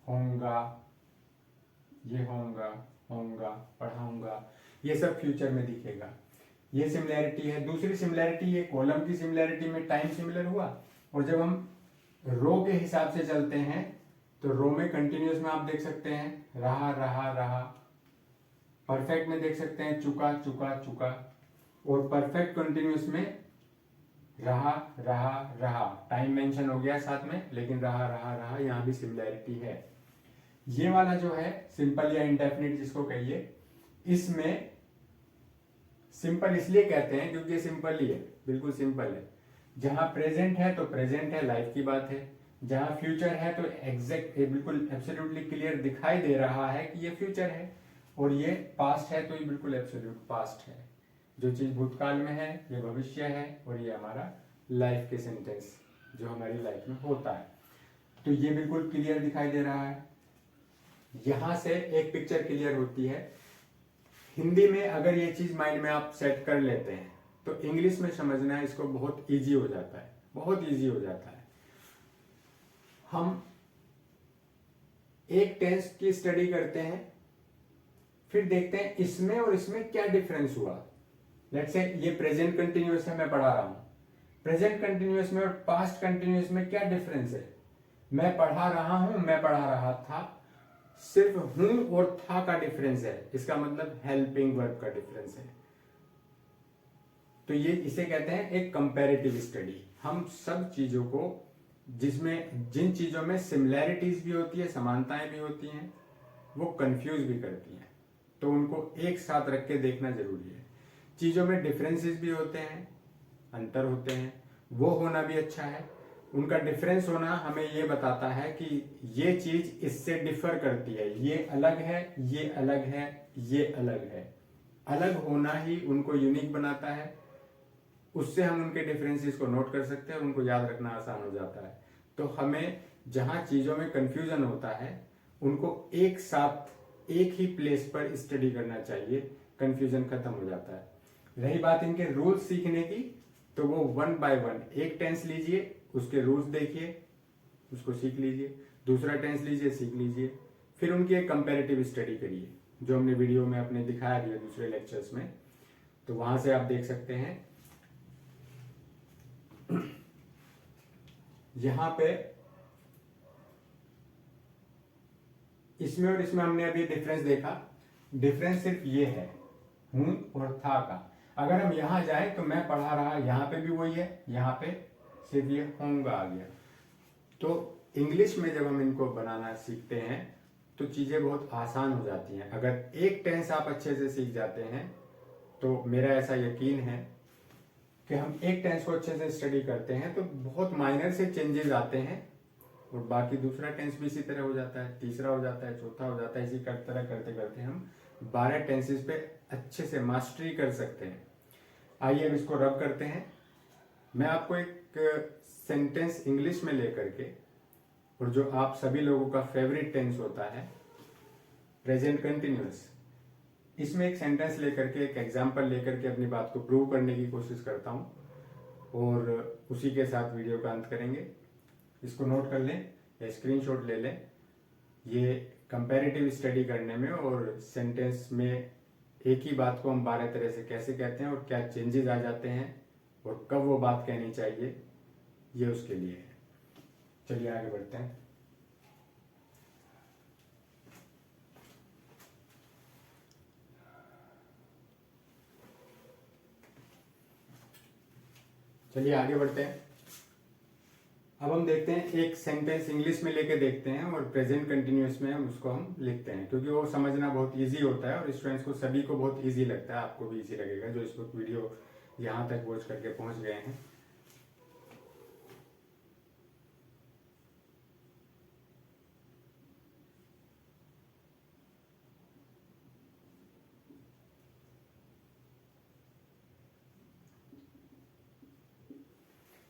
होऊंगा, ये होऊंगा, होऊंगा, पढ़ाऊंगा, ये सब फ्यूचर में दिखेगा। ये सिमिलैरिटी है। दूसरी सिमिलैरिटी, ये कॉलम की सिमिलैरिटी में टाइम सिमिलर हुआ, और जब हम रो के हिसाब से चलते हैं तो रो में कंटिन्यूअस में आप देख सकते हैं रहा रहा रहा, परफेक्ट में देख सकते हैं चुका चुका चुका, और परफेक्ट कंटिन्यूअस में रहा रहा रहा, टाइम मेंशन हो गया साथ में, लेकिन रहा रहा रहा, यहाँ भी सिमिलैरिटी है। ये वाला जो है सिंपल या इंडेफिनिट जिसको कहिए, इसमें सिंपल इसलिए कहते हैं क्योंकि ये सिंपल ही है, बिल्कुल सिंपल है। जहां प्रेजेंट है तो प्रेजेंट है, लाइफ की बात है। जहां फ्यूचर है तो एग्जैक्ट बिल्कुल एब्सोल्युटली क्लियर दिखाई दे रहा है कि ये फ्यूचर है, और ये पास्ट है तो ये बिल्कुल एब्सोल्यूट पास्ट है। जो चीज भूतकाल में है ये भविष्य है, और ये हमारा लाइफ के सेंटेंस जो हमारी लाइफ में होता है। तो ये बिल्कुल क्लियर दिखाई दे रहा है। यहां से एक पिक्चर क्लियर होती है। हिंदी में अगर ये चीज माइंड में आप सेट कर लेते हैं तो इंग्लिश में समझना इसको बहुत इजी हो जाता है, बहुत इजी हो जाता है। हम एक टेंस की स्टडी करते हैं, फिर देखते हैं इसमें और इसमें क्या डिफरेंस हुआ। लेट्स से ये प्रेजेंट कंटिन्यूअस है, मैं पढ़ा रहा हूं, प्रेजेंट कंटिन्यूअस में और पास्ट कंटिन्यूअस में क्या डिफरेंस है। मैं पढ़ा रहा हूं, मैं पढ़ा रहा था, सिर्फ हूं और था का डिफरेंस है, इसका मतलब हेल्पिंग वर्ब का डिफरेंस है। तो ये इसे कहते हैं एक कंपैरेटिव स्टडी। हम सब चीजों को, जिसमें जिन चीजों में सिमिलैरिटीज भी होती है, समानताएं भी होती हैं, वो कंफ्यूज भी करती हैं, तो उनको एक साथ रख के देखना जरूरी है। चीजों में डिफरेंसेस भी होते हैं, अंतर होते हैं, वो होना भी अच्छा है। उनका डिफरेंस होना हमें ये बताता है कि ये चीज इससे डिफर करती है, ये अलग है, ये अलग है, ये अलग है। अलग होना ही उनको यूनिक बनाता है। उससे हम उनके डिफरेंसेस को नोट कर सकते हैं, उनको याद रखना आसान हो जाता है। तो हमें जहां चीजों में कंफ्यूजन होता है उनको एक साथ एक ही प्लेस पर स्टडी करना चाहिए, कंफ्यूजन खत्म हो जाता है। रही बात इनके रूल्स सीखने की, तो वो वन बाय वन, एक टेंस लीजिए, उसके रूल्स देखिए, उसको सीख लीजिए, दूसरा टेंस लीजिए, सीख लीजिए, फिर उनकी एक कंपैरेटिव स्टडी करिए, जो हमने वीडियो में अपने दिखाया भी है दूसरे लेक्चर्स में, तो वहां से आप देख सकते हैं। यहां पे इसमें और इसमें हमने अभी डिफरेंस देखा। डिफरेंस सिर्फ ये है, हूं और था का। अगर हम यहां जाए तो मैं पढ़ा रहा, यहां पे भी वही है, यहां पे सिर्फ ये होगा आ गया। तो इंग्लिश में जब हम इनको बनाना सीखते हैं तो चीजें बहुत आसान हो जाती हैं। अगर एक टेंस आप अच्छे से सीख जाते हैं तो मेरा ऐसा यकीन है कि हम एक टेंस को अच्छे से स्टडी करते हैं तो बहुत माइनर से चेंजेस आते हैं, और बाकी दूसरा टेंस भी इसी तरह हो जाता है, तीसरा हो जाता है, चौथा हो जाता है। इसी तरह करते करते हम 12 टेंसेस पे अच्छे से मास्टरी कर सकते हैं। आइए अब इसको रब करते हैं। मैं आपको एक सेंटेंस इंग्लिश में लेकर के, और जो आप सभी लोगों का फेवरेट टेंस होता है प्रेजेंट कंटिन्यूअस, इसमें एक सेंटेंस लेकर के, एक एग्जाम्पल लेकर के अपनी बात को प्रूव करने की कोशिश करता हूं, और उसी के साथ वीडियो का अंत करेंगे। इसको नोट कर लें या स्क्रीनशॉट ले लें। ये कंपैरेटिव स्टडी करने में और सेंटेंस में एक ही बात को हम 12 तरह से कैसे कहते हैं और क्या चेंजेस आ जाते हैं और कब वो बात कहनी चाहिए, ये उसके लिए है। चलिए आगे बढ़ते हैं। चलिए आगे बढ़ते हैं। अब हम देखते हैं एक सेंटेंस इंग्लिश में लेके देखते हैं और प्रेजेंट कंटिन्यूअस में हम उसको हम लिखते हैं, क्योंकि वो समझना बहुत इजी होता है और स्टूडेंट्स को सभी को बहुत इजी लगता है। आपको भी इजी लगेगा जो इस वक्त वीडियो यहाँ तक वॉच करके पहुंच गए हैं।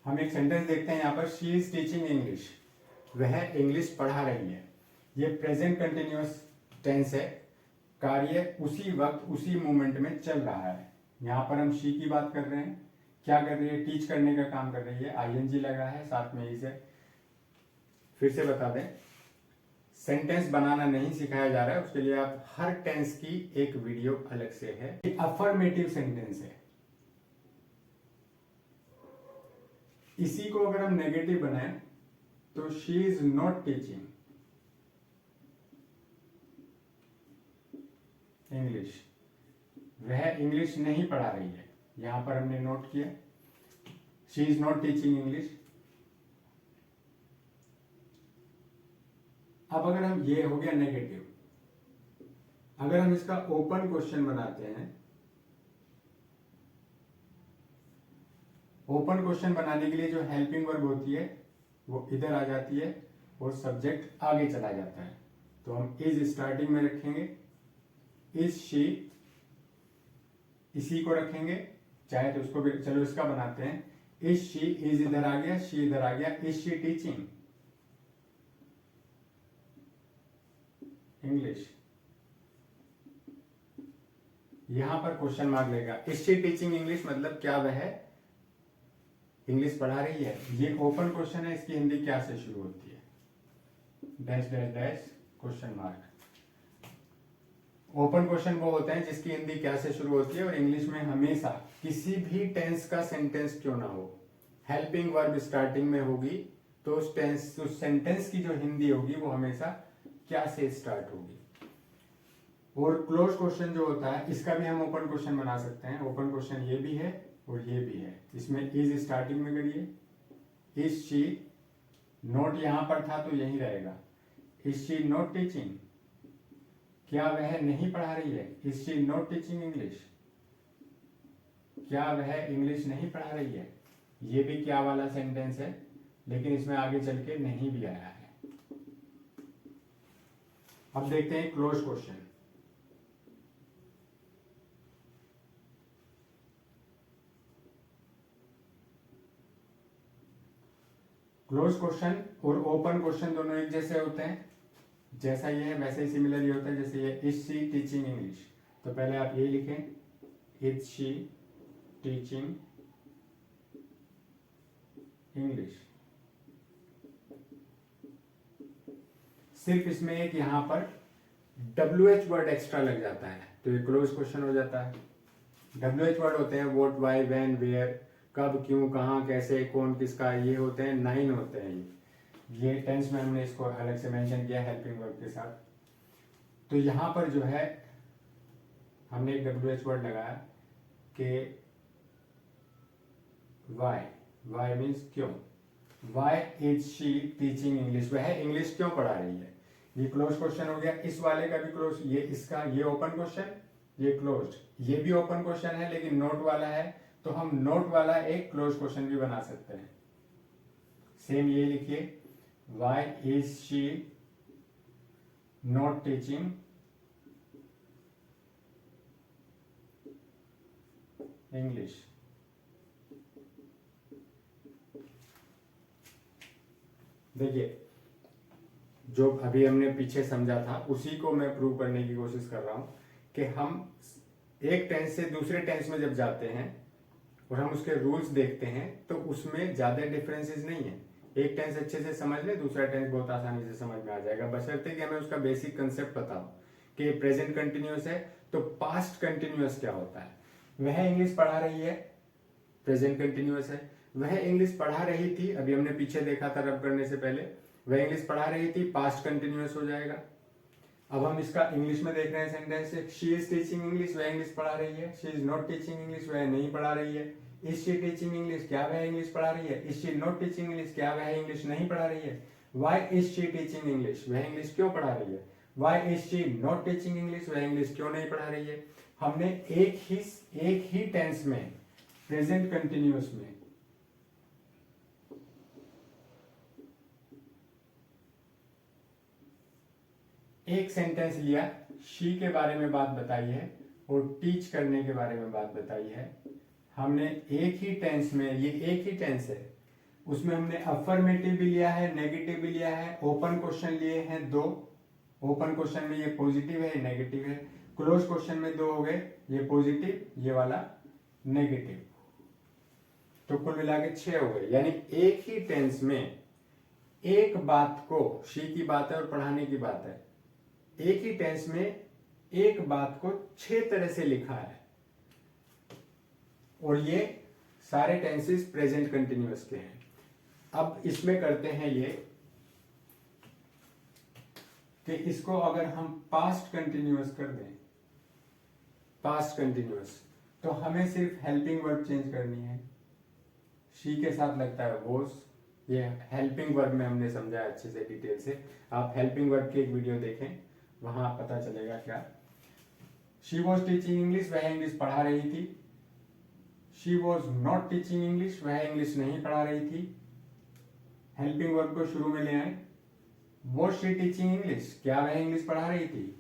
हम एक सेंटेंस देखते हैं यहाँ पर, शी इज टीचिंग इंग्लिश, वह इंग्लिश पढ़ा रही है। ये प्रेजेंट कंटिन्यूअस टेंस है, कार्य उसी वक्त उसी मोमेंट में चल रहा है। यहाँ पर हम शी की बात कर रहे हैं, क्या कर रही है, टीच करने का काम कर रही है, आईएनजी लगा है, साथ में इज है। फिर से बता दें, सेंटेंस बनाना नहीं सिखाया जा रहा है, उसके लिए आप हर टेंस की एक वीडियो अलग से है। अफर्मेटिव सेंटेंस है, इसी को अगर हम नेगेटिव बनाए तो she is not teaching English, वह इंग्लिश नहीं पढ़ा रही है। यहां पर हमने नोट किया she is not teaching English. अब अगर हम, ये हो गया नेगेटिव, अगर हम इसका ओपन क्वेश्चन बनाते हैं, ओपन क्वेश्चन बनाने के लिए जो हेल्पिंग वर्ब होती है वो इधर आ जाती है और सब्जेक्ट आगे चला जाता है। तो हम इज स्टार्टिंग में रखेंगे, इज शी, इसी को रखेंगे, चाहे तो उसको भी, चलो इसका बनाते हैं, इज शी, इज इधर आ गया, शी इधर आ गया, इज शी टीचिंग इंग्लिश, यहां पर क्वेश्चन मार्क लेगा। इज शी टीचिंग इंग्लिश मतलब क्या वह इंग्लिश पढ़ा रही है। ये ओपन क्वेश्चन है, इसकी हिंदी क्या से शुरू होती है, dash dash dash question mark. Open question वो होते हैं जिसकी हिंदी क्या से शुरू होती है और इंग्लिश में हमेशा किसी भी टेंस का सेंटेंस क्यों ना हो, हेल्पिंग वर्ब स्टार्टिंग में होगी तो उस टेंस, उस सेंटेंस की जो हिंदी होगी वो हमेशा क्या से स्टार्ट होगी। और क्लोज क्वेश्चन जो होता है इसका भी हम ओपन क्वेश्चन बना सकते हैं। ओपन क्वेश्चन ये भी है और ये भी है। इसमें इज स्टार्टिंग में करिए, इज शी, नोट यहां पर था तो यही रहेगा, इज शी नॉट टीचिंग, क्या वह नहीं पढ़ा रही है, is she not teaching English, क्या वह इंग्लिश नहीं पढ़ा रही है। ये भी क्या वाला सेंटेंस है लेकिन इसमें आगे चल के नहीं भी आया है। अब देखते हैं क्लोज क्वेश्चन। क्लोज क्वेश्चन और ओपन क्वेश्चन दोनों एक जैसे होते हैं, जैसा ये है वैसे ही सिमिलर ये होता है। जैसे ये इज शी टीचिंग इंग्लिश, तो पहले आप ये लिखें इज शी टीचिंग इंग्लिश, सिर्फ इसमें एक यहां पर WH वर्ड एक्स्ट्रा लग जाता है तो ये क्लोज क्वेश्चन हो जाता है। WH वर्ड होते हैं व्हाट, व्हाई, व्हेन, वेयर, कब, क्यों, कहां, कैसे, कौन, किसका, ये होते हैं 9 होते हैं। ये टेंस में हमने इसको अलग से मेंशन किया हेल्पिंग वर्ब के साथ। तो यहां पर जो है हमने एक WH वर्ड लगाया कि वाई मीन्स क्यों, why is she teaching English, वह इंग्लिश क्यों पढ़ा रही है। ये क्लोज क्वेश्चन हो गया। इस वाले का भी क्लोज, ये इसका, ये ओपन क्वेश्चन, ये क्लोज, ये भी ओपन क्वेश्चन है लेकिन नोट वाला है तो हम नोट वाला एक क्लोज क्वेश्चन भी बना सकते हैं। सेम ये लिखिए, why is she not teaching English. देखिए जो अभी हमने पीछे समझा था उसी को मैं प्रूव करने की कोशिश कर रहा हूं कि हम एक टेंस से दूसरे टेंस में जब जाते हैं और हम उसके रूल्स देखते हैं तो उसमें ज्यादा डिफरेंसेस नहीं है। एक टेंस अच्छे से समझ ले, दूसरा टेंस बहुत आसानी से समझ में आ जाएगा, बशर्ते कि हमें उसका बेसिक कंसेप्ट पता हो कि प्रेजेंट कंटिन्यूअस है तो पास्ट कंटिन्यूअस क्या होता है। वह इंग्लिश पढ़ा रही है, प्रेजेंट कंटिन्यूअस है। वह इंग्लिश पढ़ा रही थी, अभी हमने पीछे देखा था रब करने से पहले, वह इंग्लिश पढ़ा रही थी, पास्ट कंटिन्यूअस हो जाएगा। अब हम इसका इंग्लिश में देख रहे हैं sentence, she is teaching English, वह इंग्लिश पढ़ा रही है, she is not teaching English, वह नहीं पढ़ा रही है, इज शी टीचिंग इंग्लिश, क्या वह इंग्लिश पढ़ा रही है, is she not teaching English, क्या वह इंग्लिश नहीं पढ़ा रही है, why is she teaching English, वह इंग्लिश क्यों पढ़ा रही है, why is she not teaching English, वह इंग्लिश क्यों नहीं पढ़ा रही है। हमने एक ही टेंस में, प्रेजेंट कंटिन्यूअस में एक सेंटेंस लिया, शी के बारे में बात बताई है और टीच करने के बारे में बात बताई है। हमने एक ही टेंस में, ये एक ही टेंस है, उसमें हमने अफर्मेटिव भी लिया है, नेगेटिव भी लिया है, ओपन क्वेश्चन लिए हैं 2। ओपन क्वेश्चन में ये पॉजिटिव है, ये नेगेटिव है। क्लोज क्वेश्चन में 2 हो गए, ये पॉजिटिव, ये वाला नेगेटिव। तो कुल मिला के 6 हो गए। यानी एक ही टेंस में एक बात को, शी की बात है और पढ़ाने की बात है, एक ही टेंस में एक बात को 6 तरह से लिखा है और ये सारे टेंसेस प्रेजेंट कंटिन्यूअस के हैं। अब इसमें करते हैं ये कि इसको अगर हम पास्ट कंटिन्यूअस कर दें, पास्ट कंटिन्यूअस, तो हमें सिर्फ हेल्पिंग वर्ब चेंज करनी है। शी के साथ लगता है वॉज, ये हेल्पिंग वर्ब में हमने समझा अच्छे से डिटेल से। आप हेल्पिंग वर्ब की एक वीडियो देखें, वहां पता चलेगा क्या। शी वॉज टीचिंग इंग्लिश, वह इंग्लिश पढ़ा रही थी। She was not teaching English, वह इंग्लिश नहीं पढ़ा रही थी। हेल्पिंग वर्ब को शुरू में ले आए। वॉज शी टीचिंग इंग्लिश, क्या वह इंग्लिश पढ़ा रही थी।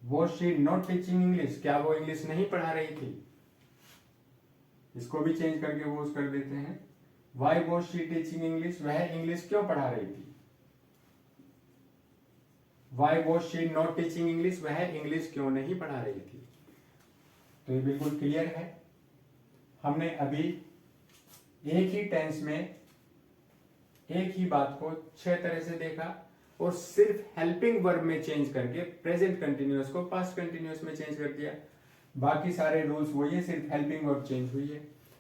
Was she not teaching English, क्या वो इंग्लिश नहीं पढ़ा रही थी। इसको भी चेंज करके वॉज कर देते हैं। Why was she teaching English, वह इंग्लिश क्यों पढ़ा रही थी। Why was she not teaching English, वह इंग्लिश क्यों नहीं पढ़ा रही थी। तो ये बिल्कुल क्लियर है। हमने अभी एक ही टेंस में एक ही बात को 6 तरह से देखा और सिर्फ हेल्पिंग वर्ब में चेंज करके प्रेजेंट कंटिन्यूअस को पास्ट कंटिन्यूअस में चेंज कर दिया। बाकी सारे रूल्स वही है, सिर्फ हेल्पिंग वर्ब चेंज हुई है।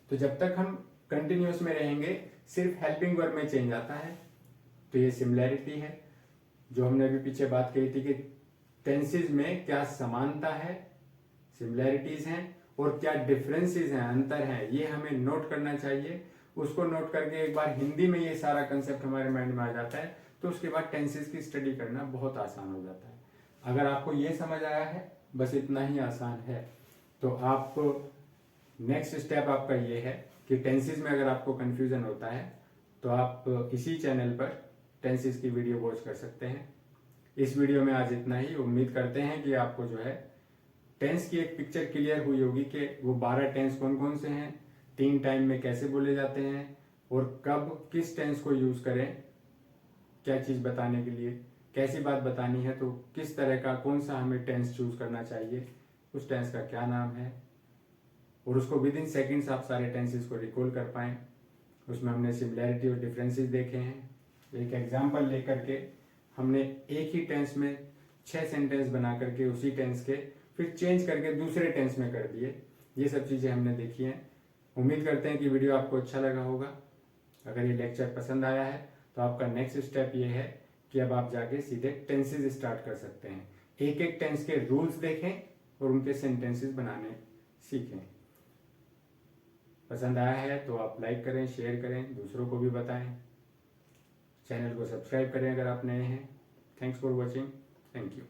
तो जब तक हम कंटिन्यूअस में रहेंगे सिर्फ हेल्पिंग वर्ब में चेंज आता है, तो ये सिमिलैरिटी है। जो हमने अभी पीछे बात कही थी कि टेंसेस में क्या समानता है, सिमिलैरिटीज हैं, और क्या डिफरेंसेस हैं, अंतर हैं, ये हमें नोट करना चाहिए। उसको नोट करके एक बार हिंदी में ये सारा कंसेप्ट हमारे माइंड में आ जाता है, तो उसके बाद टेंसेस की स्टडी करना बहुत आसान हो जाता है। अगर आपको ये समझ आया है, बस इतना ही आसान है, तो आप नेक्स्ट स्टेप आपका ये है कि टेंसेस में अगर आपको कंफ्यूजन होता है तो आप इसी चैनल पर टेंसेस की वीडियो वॉच कर सकते हैं। इस वीडियो में आज इतना ही। उम्मीद करते हैं कि आपको जो है टेंस की एक पिक्चर क्लियर हुई होगी कि वो 12 टेंस कौन कौन से हैं, 3 टाइम में कैसे बोले जाते हैं, और कब किस टेंस को यूज करें, क्या चीज बताने के लिए, कैसी बात बतानी है तो किस तरह का कौन सा हमें टेंस चूज करना चाहिए, उस टेंस का क्या नाम है, और उसको विद इन सेकेंड्स आप सारे टेंसेस को रिकॉल कर पाएं। उसमें हमने सिमिलैरिटी और डिफरेंसेस देखे हैं। एक एग्जाम्पल लेकर के हमने एक ही टेंस में 6 सेंटेंस बना करके उसी टेंस के फिर चेंज करके दूसरे टेंस में कर दिए। ये सब चीज़ें हमने देखी हैं। उम्मीद करते हैं कि वीडियो आपको अच्छा लगा होगा। अगर ये लेक्चर पसंद आया है तो आपका नेक्स्ट स्टेप ये है कि अब आप जाके सीधे टेंसेस स्टार्ट कर सकते हैं। एक एक टेंस के रूल्स देखें और उनके सेंटेंसेस बनाने सीखें। पसंद आया है तो आप लाइक करें, शेयर करें, दूसरों को भी बताएं। चैनल को सब्सक्राइब करें अगर आप नए हैं। Thanks for watching. Thank you.